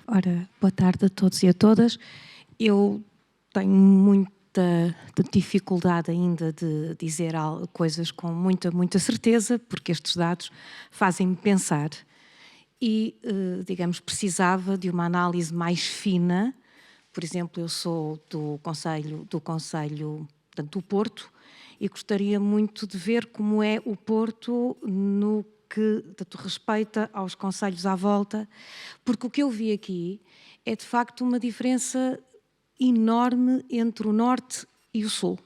[SPEAKER 6] Ora, boa tarde a todos e a todas. Eu tenho muita dificuldade ainda de dizer coisas com muita certeza, porque estes dados fazem-me pensar e, digamos, precisava de uma análise mais fina. Por exemplo, eu sou do Conselho portanto, do Porto e gostaria muito de ver como é o Porto no que respeita aos concelhos à volta, porque o que eu vi aqui é de facto uma diferença enorme entre o norte e o sul.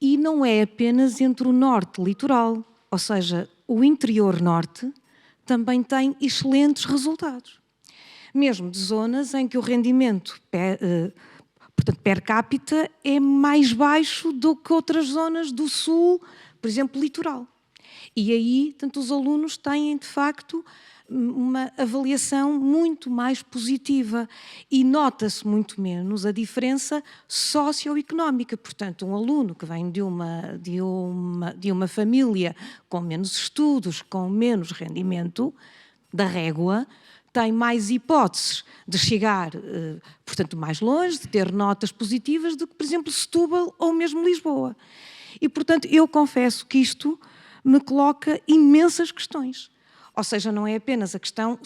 [SPEAKER 6] E não é apenas entre o norte litoral, ou seja, o interior norte também tem excelentes resultados. Mesmo de zonas em que o rendimento per capita é mais baixo do que outras zonas do sul, por exemplo, litoral. E aí, tanto os alunos têm, de facto, uma avaliação muito mais positiva e nota-se muito menos a diferença socioeconómica. Portanto, um aluno que vem de uma família com menos estudos, com menos rendimento da régua, tem mais hipóteses de chegar, portanto, mais longe, de ter notas positivas do que, por exemplo, Setúbal ou mesmo Lisboa. E, portanto, eu confesso que isto me coloca imensas questões. Ou seja, não é apenas a questão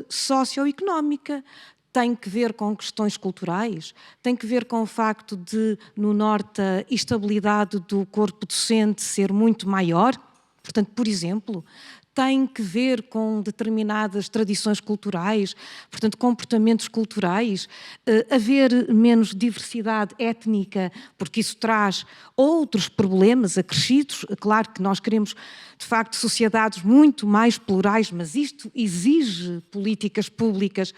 [SPEAKER 6] socioeconómica, tem que ver com questões culturais, tem que ver com o facto de, no Norte, a estabilidade do corpo docente ser muito maior. Portanto, por exemplo, tem que ver com determinadas tradições culturais, portanto, comportamentos culturais, haver menos diversidade étnica, porque isso traz outros problemas acrescidos. Claro que nós queremos, de facto, sociedades muito mais plurais, mas isto exige políticas públicas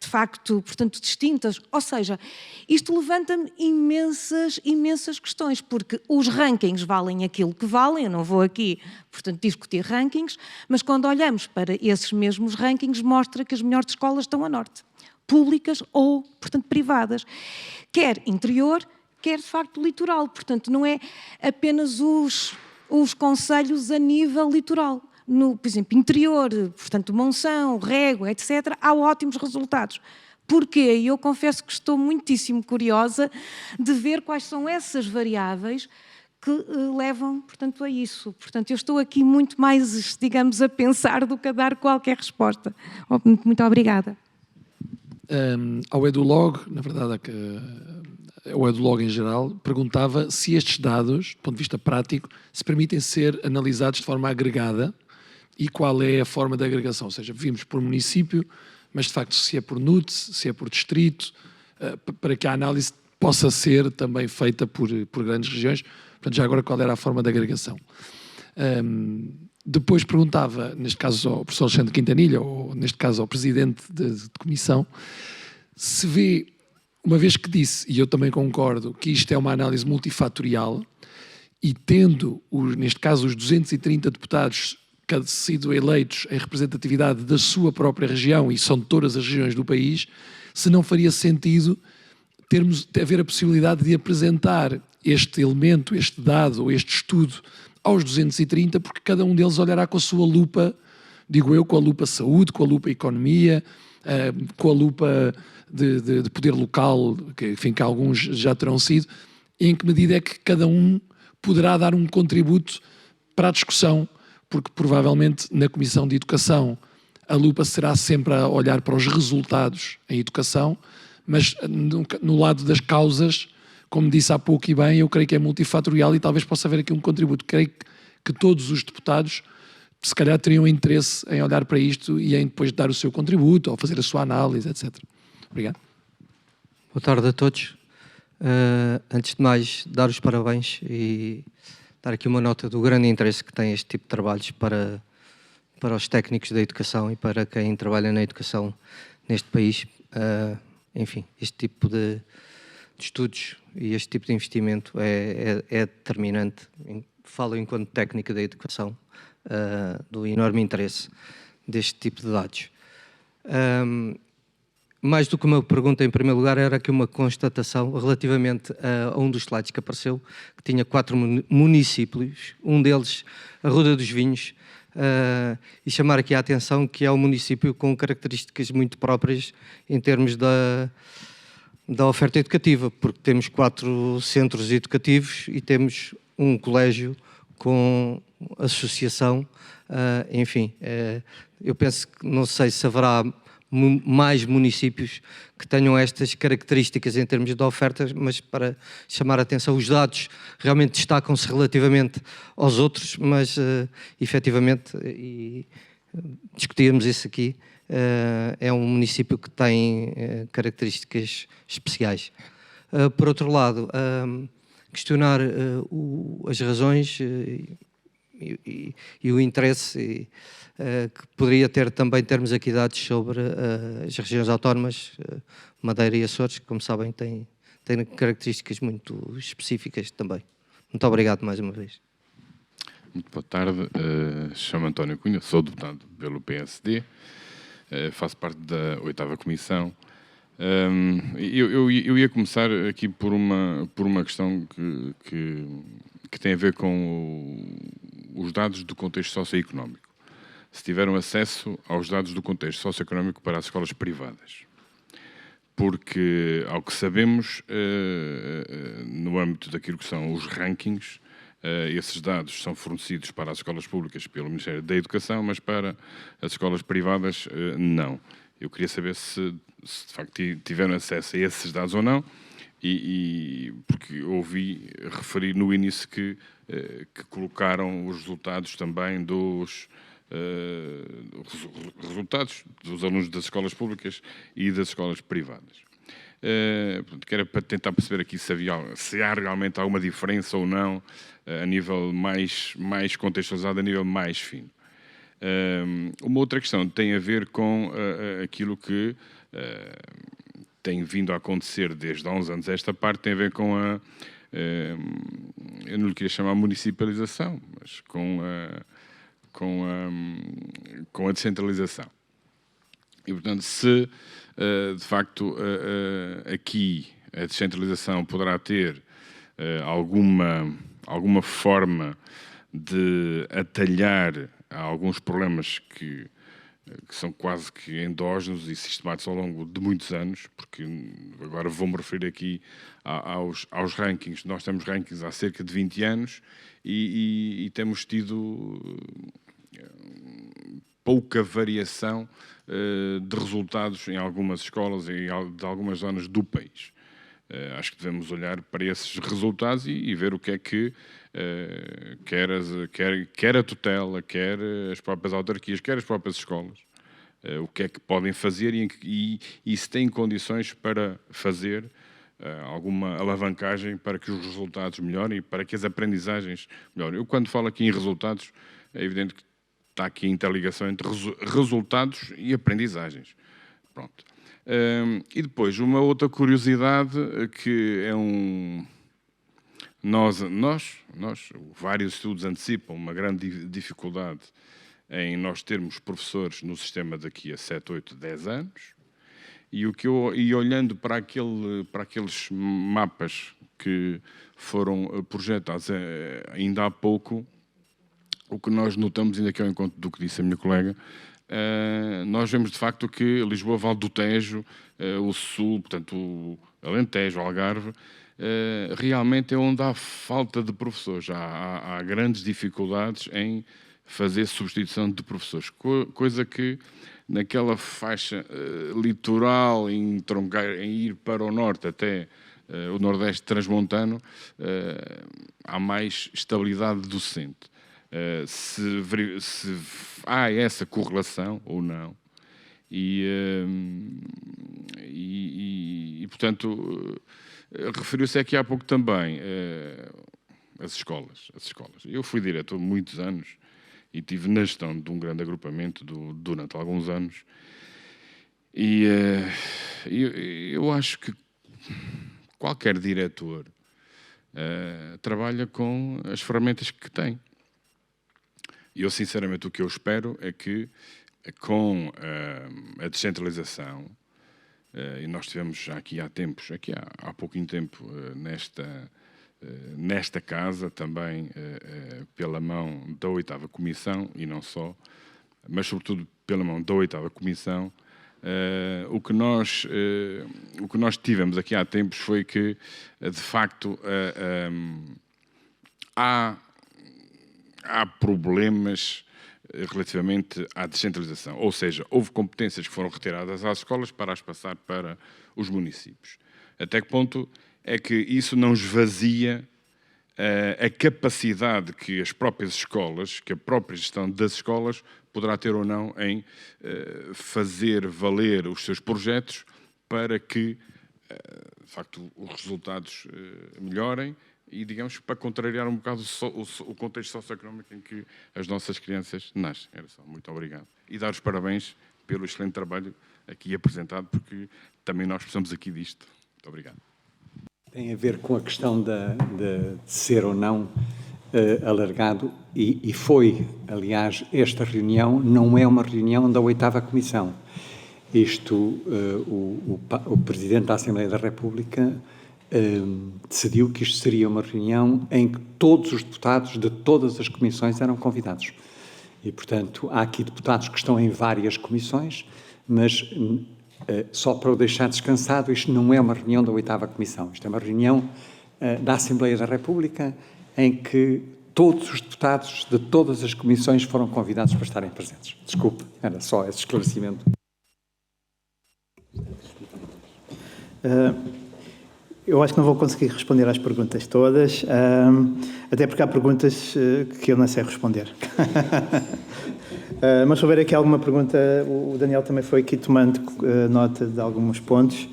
[SPEAKER 6] de facto, portanto, distintas. Ou seja, isto levanta-me imensas questões, porque os rankings valem aquilo que valem, eu não vou aqui, portanto, discutir rankings, mas quando olhamos para esses mesmos rankings, mostra que as melhores escolas estão a norte, públicas ou, portanto, privadas, quer interior, quer, de facto, litoral. Portanto, não é apenas os concelhos a nível litoral. No, por exemplo, interior, portanto, Monção, Régua, etc., há ótimos resultados. Porquê? E eu confesso que estou muitíssimo curiosa de ver quais são essas variáveis que levam, portanto, a isso. Portanto, eu estou aqui muito mais, digamos, a pensar do que a dar qualquer resposta. Muito obrigada.
[SPEAKER 7] Ao EduLog, na verdade, o EduLog em geral, perguntava se estes dados, do ponto de vista prático, se permitem ser analisados de forma agregada e qual é a forma de agregação. Ou seja, vimos por município, mas de facto se é por NUT, se é por distrito, para que a análise possa ser também feita por grandes regiões. Portanto, já agora qual era a forma de agregação. Depois perguntava, neste caso ao professor Alexandre Quintanilha, ou neste caso ao presidente de comissão, se vê, uma vez que disse, e eu também concordo, que isto é uma análise multifatorial, e tendo, neste caso, os 230 deputados sido eleitos em representatividade da sua própria região, e são de todas as regiões do país, se não faria sentido haver a possibilidade de apresentar este elemento, este dado, ou este estudo aos 230, porque cada um deles olhará com a sua lupa, digo eu, com a lupa saúde, com a lupa economia, com a lupa de poder local, que, enfim, que alguns já terão sido, em que medida é que cada um poderá dar um contributo para a discussão, porque provavelmente na Comissão de Educação a lupa será sempre a olhar para os resultados em educação, mas no lado das causas, como disse há pouco e bem, eu creio que é multifatorial e talvez possa haver aqui um contributo. Creio que todos os deputados se calhar teriam interesse em olhar para isto e em depois dar o seu contributo ou fazer a sua análise, etc. Obrigado.
[SPEAKER 8] Boa tarde a todos. Antes de mais, dar os parabéns e dar aqui uma nota do grande interesse que tem este tipo de trabalhos para os técnicos da educação e para quem trabalha na educação neste país. Enfim, este tipo de estudos e este tipo de investimento é determinante. Falo enquanto técnica da educação, do enorme interesse deste tipo de dados. Mais do que uma pergunta, em primeiro lugar, era aqui uma constatação relativamente a um dos slides que apareceu, que tinha 4 municípios, um deles a Ruda dos Vinhos, e chamar aqui a atenção que é um município com características muito próprias em termos da oferta educativa, porque temos 4 centros educativos e temos um colégio com associação, enfim, eu penso que não sei se haverá mais municípios que tenham estas características em termos de ofertas, mas para chamar a atenção, os dados realmente destacam-se relativamente aos outros, mas efetivamente, e discutíamos isso aqui, é um município que tem características especiais. Por outro lado, questionar as razões e o interesse que poderia ter também termos aqui dados sobre as regiões autónomas, Madeira e Açores, que, como sabem, têm características muito específicas também. Muito obrigado mais uma vez.
[SPEAKER 9] Muito boa tarde, chamo António Cunha, sou deputado pelo PSD, faço parte da 8ª Comissão. Eu ia começar aqui por uma questão que tem a ver com os dados do contexto socioeconómico. Se tiveram acesso aos dados do contexto socioeconómico para as escolas privadas. Porque, ao que sabemos, no âmbito daquilo que são os rankings, esses dados são fornecidos para as escolas públicas pelo Ministério da Educação, mas para as escolas privadas, não. Eu queria saber se de facto tiveram acesso a esses dados ou não, porque ouvi referir no início que colocaram os resultados também resultados dos alunos das escolas públicas e das escolas privadas. Que era para tentar perceber aqui se há realmente alguma diferença ou não a nível mais contextualizado, a nível mais fino. Uma outra questão tem a ver com aquilo que tem vindo a acontecer desde há uns anos. Esta parte tem a ver com eu não lhe queria chamar municipalização, mas com a descentralização. E, portanto, se de facto aqui a descentralização poderá ter alguma forma de atalhar alguns problemas que são quase que endógenos e sistemáticos ao longo de muitos anos, porque agora vou-me referir aqui aos rankings. Nós temos rankings há cerca de 20 anos e temos tido pouca variação de resultados em algumas escolas e de algumas zonas do país. Acho que devemos olhar para esses resultados e ver o que é que quer a tutela, quer as próprias autarquias, quer as próprias escolas, o que é que podem fazer e se têm condições para fazer alguma alavancagem para que os resultados melhorem e para que as aprendizagens melhorem. Eu, quando falo aqui em resultados, é evidente que está aqui a interligação entre resultados e aprendizagens. Pronto. E depois, uma outra curiosidade que é vários estudos antecipam uma grande dificuldade em nós termos professores no sistema daqui a 7, 8, 10 anos. E olhando para aqueles mapas que foram projetados ainda há pouco, o que nós notamos, ainda que é ao encontro do que disse a minha colega, nós vemos de facto que Lisboa, Vale do Tejo, o Sul, portanto o Alentejo, o Algarve, realmente é onde há falta de professores. Há grandes dificuldades em fazer substituição de professores, coisa que naquela faixa litoral, em ir para o norte até o Nordeste transmontano, há mais estabilidade docente. Se há essa correlação ou não, portanto, referiu-se aqui há pouco também as escolas. Eu fui diretor muitos anos e estive na gestão de um grande agrupamento durante alguns anos e eu acho que qualquer diretor trabalha com as ferramentas que tem. E eu, sinceramente, o que eu espero é que, com a descentralização, e nós tivemos já aqui há pouquinho tempo, nesta casa, também pela mão da 8ª Comissão, e não só, mas sobretudo pela mão da 8ª Comissão, o que nós tivemos aqui há tempos foi que, de facto, há problemas relativamente à descentralização. Ou seja, houve competências que foram retiradas às escolas para as passar para os municípios. Até que ponto é que isso não esvazia a capacidade que as próprias escolas, que a própria gestão das escolas poderá ter ou não em fazer valer os seus projetos para que, de facto, os resultados melhorem e, digamos, para contrariar um bocado o contexto socioeconómico em que as nossas crianças nascem. Era só. Muito obrigado. E dar os parabéns pelo excelente trabalho aqui apresentado, porque também nós precisamos aqui disto. Muito obrigado.
[SPEAKER 3] Tem a ver com a questão de ser ou não alargado, e foi, aliás, esta reunião não é uma reunião da 8ª Comissão. O Presidente da Assembleia da República decidiu que isto seria uma reunião em que todos os deputados de todas as comissões eram convidados. E, portanto, há aqui deputados que estão em várias comissões, mas só para o deixar descansado, isto não é uma reunião da 8ª Comissão. Isto é uma reunião da Assembleia da República em que todos os deputados de todas as comissões foram convidados para estarem presentes. Desculpe, era só esse esclarecimento.
[SPEAKER 2] Eu acho que não vou conseguir responder às perguntas todas, até porque há perguntas que eu não sei responder. Mas se houver aqui alguma pergunta, o Daniel também foi aqui tomando nota de alguns pontos.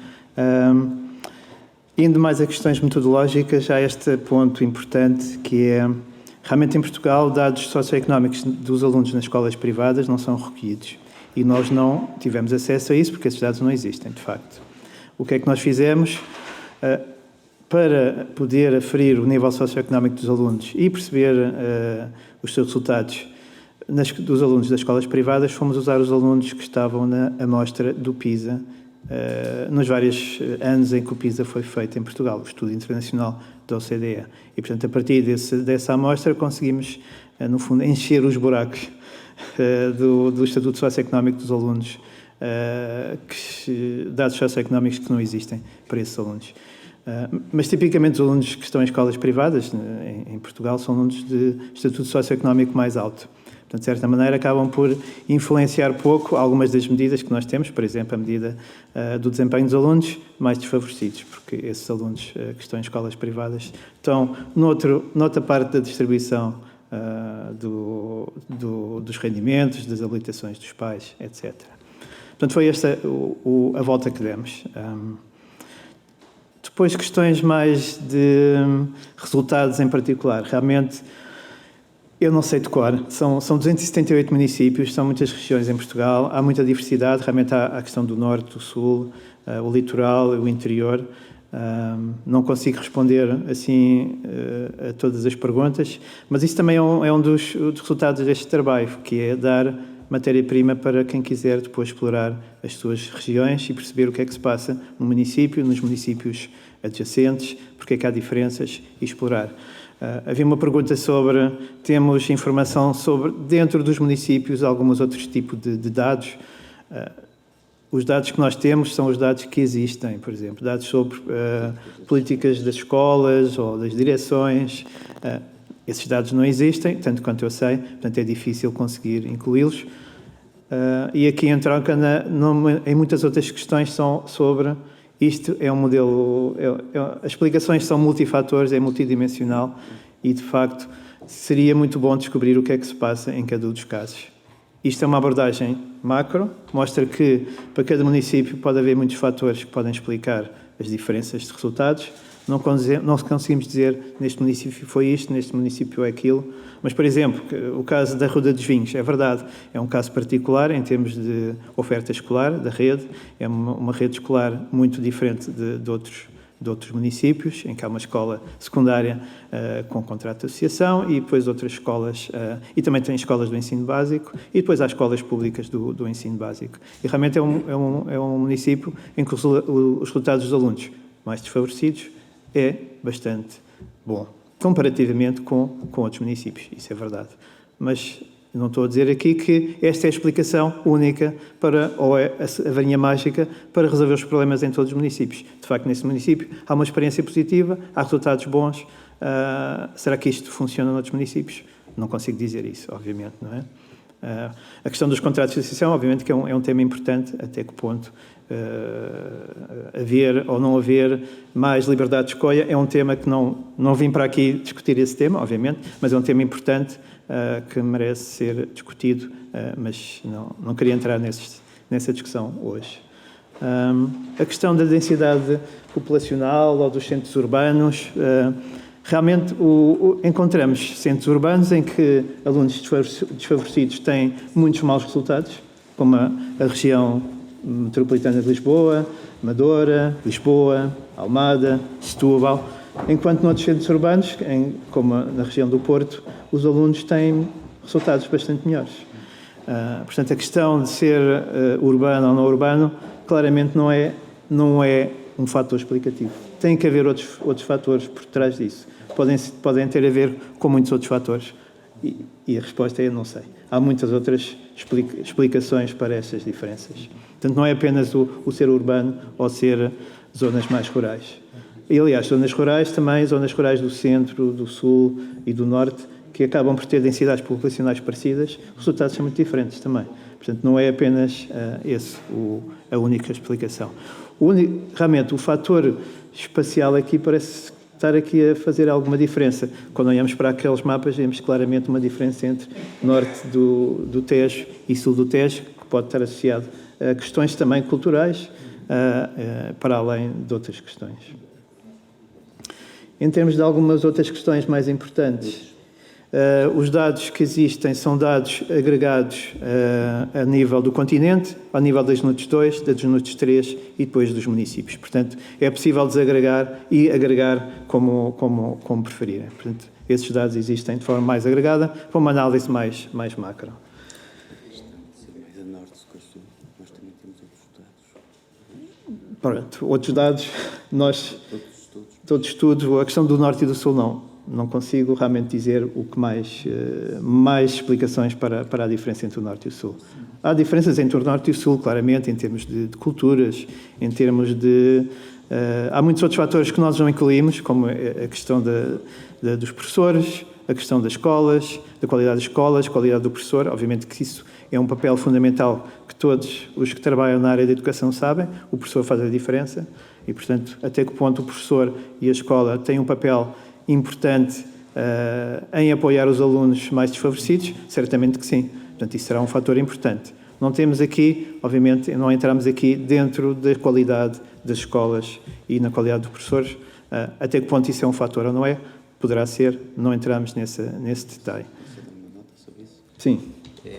[SPEAKER 2] Indo mais a questões metodológicas, há este ponto importante que é, realmente em Portugal, dados socioeconómicos dos alunos nas escolas privadas não são recolhidos. E nós não tivemos acesso a isso porque esses dados não existem, de facto. O que é que nós fizemos? Para poder aferir o nível socioeconómico dos alunos e perceber os seus resultados dos alunos das escolas privadas, fomos usar os alunos que estavam na amostra do PISA, nos vários anos em que o PISA foi feito em Portugal, o estudo internacional da OCDE. E, portanto, a partir dessa amostra conseguimos, no fundo, encher os buracos do estatuto socioeconómico dos alunos, dados socioeconómicos que não existem para esses alunos. Mas, tipicamente, os alunos que estão em escolas privadas, em Portugal, são alunos de estatuto socioeconómico mais alto. Portanto, de certa maneira, acabam por influenciar pouco algumas das medidas que nós temos, por exemplo, a medida do desempenho dos alunos mais desfavorecidos, porque esses alunos que estão em escolas privadas estão noutra parte da distribuição dos rendimentos, das habilitações dos pais, etc. Portanto, foi esta a volta que demos. Depois, questões mais de resultados em particular. Realmente, eu não sei de cor. São 278 municípios, são muitas regiões em Portugal, há muita diversidade. Realmente há a questão do norte, do sul, o litoral, o interior. Não consigo responder assim a todas as perguntas, mas isso também é um dos resultados deste trabalho, que é dar matéria-prima para quem quiser depois explorar as suas regiões e perceber o que é que se passa no município, nos municípios adjacentes, porque é que há diferenças e explorar. Havia uma pergunta sobre, temos informação sobre, dentro dos municípios, alguns outros tipos de dados. Os dados que nós temos são os dados que existem, por exemplo, dados sobre políticas das escolas ou das direções. Esses dados não existem, tanto quanto eu sei, portanto é difícil conseguir incluí-los. E aqui entram em muitas outras questões são sobre isto é um modelo, as explicações são multifatores, é multidimensional e, de facto, seria muito bom descobrir o que é que se passa em cada um dos casos. Isto é uma abordagem macro, mostra que para cada município pode haver muitos fatores que podem explicar as diferenças de resultados. Não conseguimos dizer neste município foi isto, neste município é aquilo. Mas, por exemplo, o caso da Ruda dos Vinhos, é verdade, é um caso particular em termos de oferta escolar da rede, é uma rede escolar muito diferente de outros municípios, em que há uma escola secundária com contrato de associação e depois outras escolas, e também tem escolas do ensino básico, e depois há escolas públicas do ensino básico. E realmente é um município em que os resultados dos alunos mais desfavorecidos é bastante bom, comparativamente com outros municípios, isso é verdade. Mas não estou a dizer aqui que esta é a explicação única ou é a varinha mágica para resolver os problemas em todos os municípios. De facto, nesse município há uma experiência positiva, há resultados bons. Será que isto funciona noutros municípios? Não consigo dizer isso, obviamente, não é? A questão dos contratos de associação, obviamente, que é um tema importante, até que ponto haver ou não haver mais liberdade de escolha, é um tema que não vim para aqui discutir esse tema, obviamente, mas é um tema importante que merece ser discutido, mas não queria entrar nessa discussão hoje. A questão da densidade populacional ou dos centros urbanos, realmente encontramos centros urbanos em que alunos desfavorecidos têm muitos maus resultados, como a região metropolitana de Lisboa, Amadora, Lisboa, Almada, Setúbal, enquanto noutros centros urbanos, como na região do Porto, os alunos têm resultados bastante melhores. Portanto, a questão de ser urbano ou não urbano, claramente não é um fator explicativo. Tem que haver outros fatores por trás disso. Podem ter a ver com muitos outros fatores. E a resposta é: não sei. Há muitas outras explicações para essas diferenças. Portanto, não é apenas o ser urbano ou ser zonas mais rurais. E, aliás, zonas rurais também, zonas rurais do centro, do sul e do norte, que acabam por ter densidades populacionais parecidas, os resultados são muito diferentes também. Portanto, não é apenas a única explicação. Realmente, o fator espacial aqui parece estar aqui a fazer alguma diferença. Quando olhamos para aqueles mapas, vemos claramente uma diferença entre norte do Tejo e sul do Tejo, que pode estar associado a questões também culturais, para além de outras questões. Em termos de algumas outras questões mais importantes, os dados que existem são dados agregados a nível do continente, ao nível das NUTS 2, das NUTS 3 e depois dos municípios. Portanto, é possível desagregar e agregar como preferirem. Portanto, esses dados existem de forma mais agregada, para uma análise mais macro. Pronto, outros dados, todos estudos, a questão do norte e do sul não consigo realmente dizer o que mais explicações para a diferença entre o norte e o sul. Há diferenças entre o norte e o sul, claramente, em termos de culturas, em termos de... há muitos outros fatores que nós não incluímos, como a questão dos professores, a questão das escolas, da qualidade das escolas, a qualidade do professor. Obviamente que isso é um papel fundamental que todos os que trabalham na área da educação sabem. O professor faz a diferença e, portanto, até que ponto o professor e a escola têm um papel importante em apoiar os alunos mais desfavorecidos? Certamente que sim. Portanto, isso será um fator importante. Não temos aqui, obviamente, não entramos aqui dentro da qualidade das escolas e na qualidade dos professores. Até que ponto isso é um fator ou não é? Poderá ser, não entramos nesse detalhe. Sim.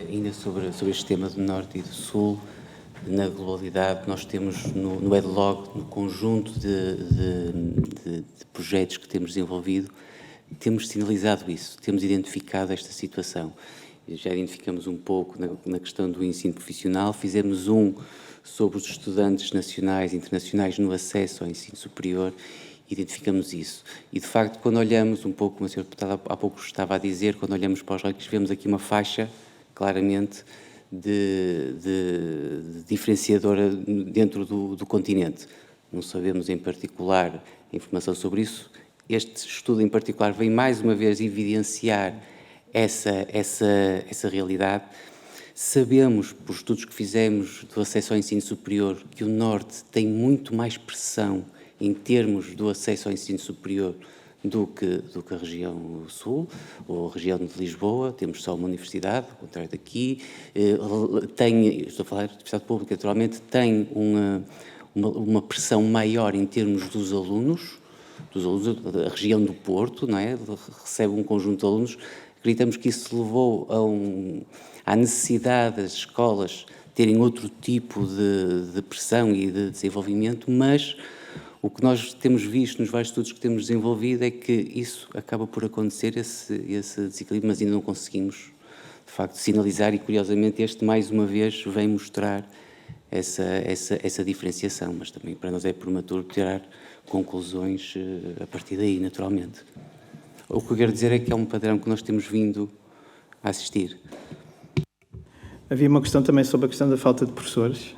[SPEAKER 1] Ainda sobre este tema do Norte e do Sul, na globalidade, nós temos no EdLog, no conjunto de projetos que temos desenvolvido, temos sinalizado isso, temos identificado esta situação. Já identificamos um pouco na questão do ensino profissional, fizemos um sobre os estudantes nacionais e internacionais no acesso ao ensino superior, identificamos isso. E, de facto, quando olhamos um pouco, como a senhora deputada há pouco estava a dizer, quando olhamos para os rankings, vemos aqui uma faixa, claramente, de diferenciadora dentro do continente. Não sabemos, em particular, informação sobre isso. Este estudo, em particular, vem mais uma vez evidenciar essa realidade. Sabemos, por estudos que fizemos do acesso ao ensino superior, que o Norte tem muito mais pressão em termos do acesso ao ensino superior do que a região Sul, ou a região de Lisboa. Temos só uma universidade, ao contrário daqui. Estou a falar de universidade pública, naturalmente, tem uma pressão maior em termos dos alunos, a região do Porto, não é? Recebe um conjunto de alunos. Acreditamos que isso levou à necessidade das escolas terem outro tipo de pressão e de desenvolvimento, mas o que nós temos visto nos vários estudos que temos desenvolvido é que isso acaba por acontecer, esse desequilíbrio, mas ainda não conseguimos, de facto, sinalizar, e curiosamente este, mais uma vez, vem mostrar essa diferenciação, mas também para nós é prematuro tirar conclusões a partir daí, naturalmente. O que eu quero dizer é que é um padrão que nós temos vindo a assistir.
[SPEAKER 2] Havia uma questão também sobre a questão da falta de professores.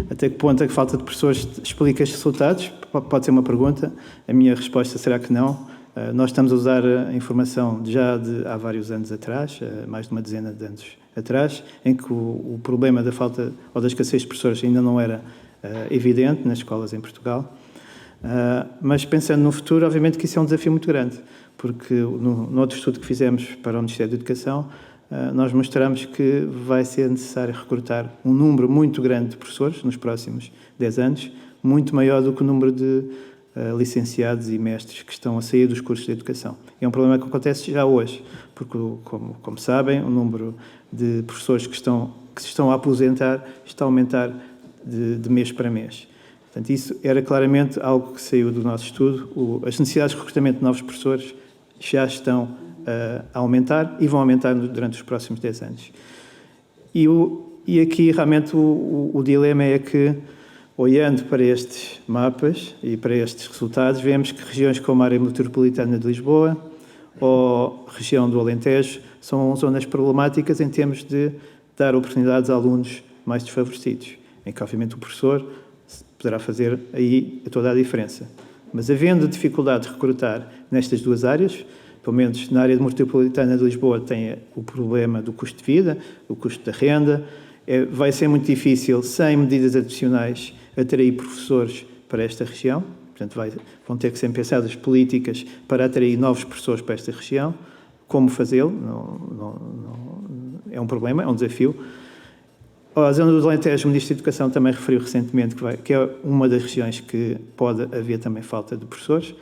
[SPEAKER 2] Até que ponto a falta de professores explica estes resultados? Pode ser uma pergunta. A minha resposta será que não. Nós estamos a usar a informação já há vários anos atrás, mais de uma dezena de anos atrás, em que o problema da falta ou da escassez de professores ainda não era evidente nas escolas em Portugal. Mas pensando no futuro, obviamente que isso é um desafio muito grande, porque no outro estudo que fizemos para o Ministério da Educação, nós mostramos que vai ser necessário recrutar um número muito grande de professores nos próximos 10 anos, muito maior do que o número de licenciados e mestres que estão a sair dos cursos de educação. É um problema que acontece já hoje, porque, como sabem, o número de professores que se estão a aposentar está a aumentar de mês para mês. Portanto, isso era claramente algo que saiu do nosso estudo. As necessidades de recrutamento de novos professores já estão a aumentar e vão aumentar durante os próximos 10 anos. E aqui, realmente, o dilema é que, olhando para estes mapas e para estes resultados, vemos que regiões como a área metropolitana de Lisboa ou a região do Alentejo são zonas problemáticas em termos de dar oportunidades a alunos mais desfavorecidos, em que, obviamente, o professor poderá fazer aí toda a diferença. Mas, havendo dificuldade de recrutar nestas duas áreas, pelo menos na área metropolitana de Lisboa tem o problema do custo de vida, o custo da renda, vai ser muito difícil, sem medidas adicionais, atrair professores para esta região. Portanto, vão ter que ser pensadas políticas para atrair novos professores para esta região. Como fazê-lo? É um problema, é um desafio. A zona do Alentejo, o Ministro da Educação também referiu recentemente que é uma das regiões que pode haver também falta de professores.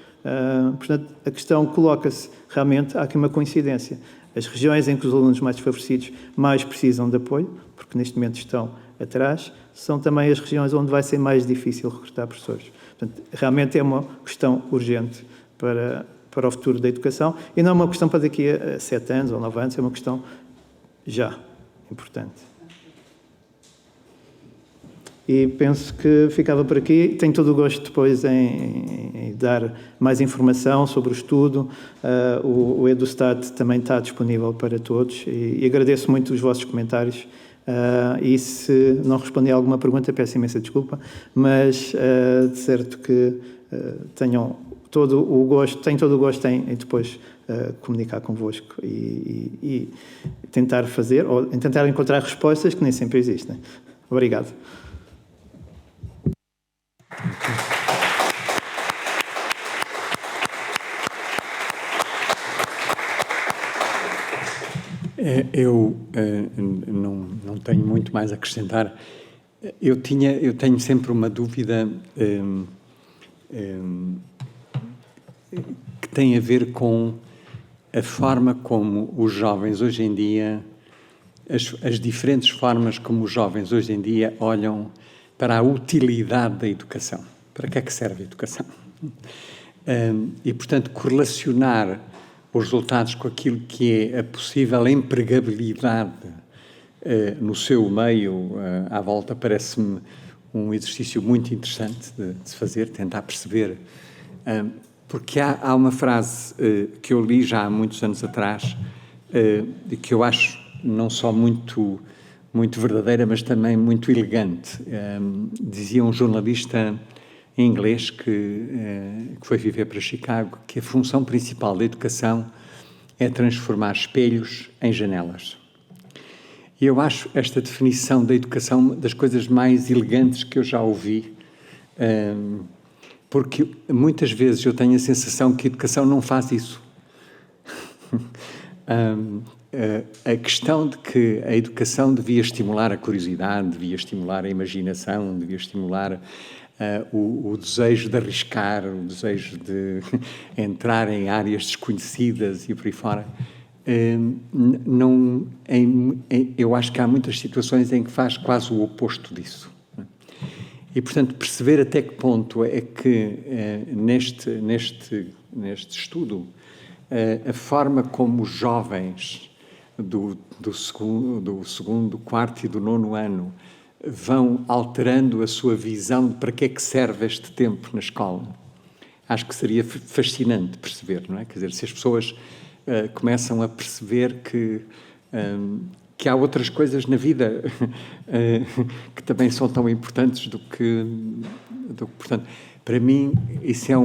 [SPEAKER 2] Portanto, a questão coloca-se realmente, há aqui uma coincidência. As regiões em que os alunos mais desfavorecidos mais precisam de apoio, porque neste momento estão atrás, são também as regiões onde vai ser mais difícil recrutar professores. Portanto, realmente é uma questão urgente para o futuro da educação e não é uma questão para daqui a 7 anos ou 9 anos, é uma questão já importante. E penso que ficava por aqui. Tenho todo o gosto depois em dar mais informação sobre o estudo. O EduStat também está disponível para todos e agradeço muito os vossos comentários. E se não respondi a alguma pergunta, peço imensa desculpa, mas de certo que tenho todo o gosto em depois comunicar convosco e tentar fazer, ou tentar encontrar respostas que nem sempre existem. Obrigado.
[SPEAKER 3] Eu não tenho muito mais a acrescentar. Eu tenho sempre uma dúvida que tem a ver com a forma como os jovens hoje em dia, as diferentes formas como os jovens hoje em dia olham para a utilidade da educação. Para que é que serve a educação? E, portanto, correlacionar os resultados com aquilo que é a possível empregabilidade no seu meio à volta parece-me um exercício muito interessante de se fazer, tentar perceber. Porque há uma frase que eu li já há muitos anos atrás e que eu acho não só muito verdadeira, mas também muito elegante. Dizia um jornalista em inglês que foi viver para Chicago que a função principal da educação é transformar espelhos em janelas. E eu acho esta definição da educação das coisas mais elegantes que eu já ouvi, porque muitas vezes eu tenho a sensação que a educação não faz isso. A questão de que a educação devia estimular a curiosidade, devia estimular a imaginação, devia estimular o desejo de arriscar, o desejo de entrar em áreas desconhecidas e por aí fora. Eu acho que há muitas situações em que faz quase o oposto disso. E, portanto, perceber até que ponto é que neste estudo a forma como os jovens do segundo, quarto e do 9º ano vão alterando a sua visão de para que é que serve este tempo na escola. Acho que seria fascinante perceber, não é? Quer dizer, se as pessoas começam a perceber que há outras coisas na vida que também são tão importantes do que portanto, para mim isso é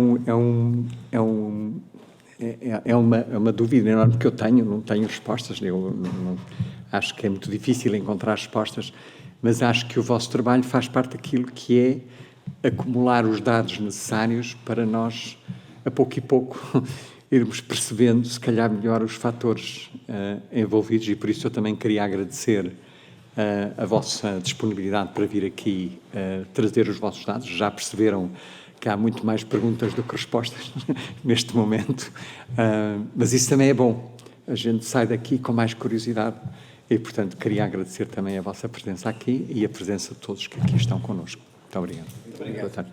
[SPEAKER 3] uma dúvida enorme que eu tenho, não tenho respostas, acho que é muito difícil encontrar respostas, mas acho que o vosso trabalho faz parte daquilo que é acumular os dados necessários para nós, a pouco e pouco, irmos percebendo, se calhar, melhor os fatores envolvidos, e por isso eu também queria agradecer a vossa disponibilidade para vir aqui trazer os vossos dados. Já perceberam que há muito mais perguntas do que respostas neste momento, mas isso também é bom. A gente sai daqui com mais curiosidade e, portanto, queria agradecer também a vossa presença aqui e a presença de todos que aqui estão connosco. Muito obrigado. Muito obrigado. Boa tarde.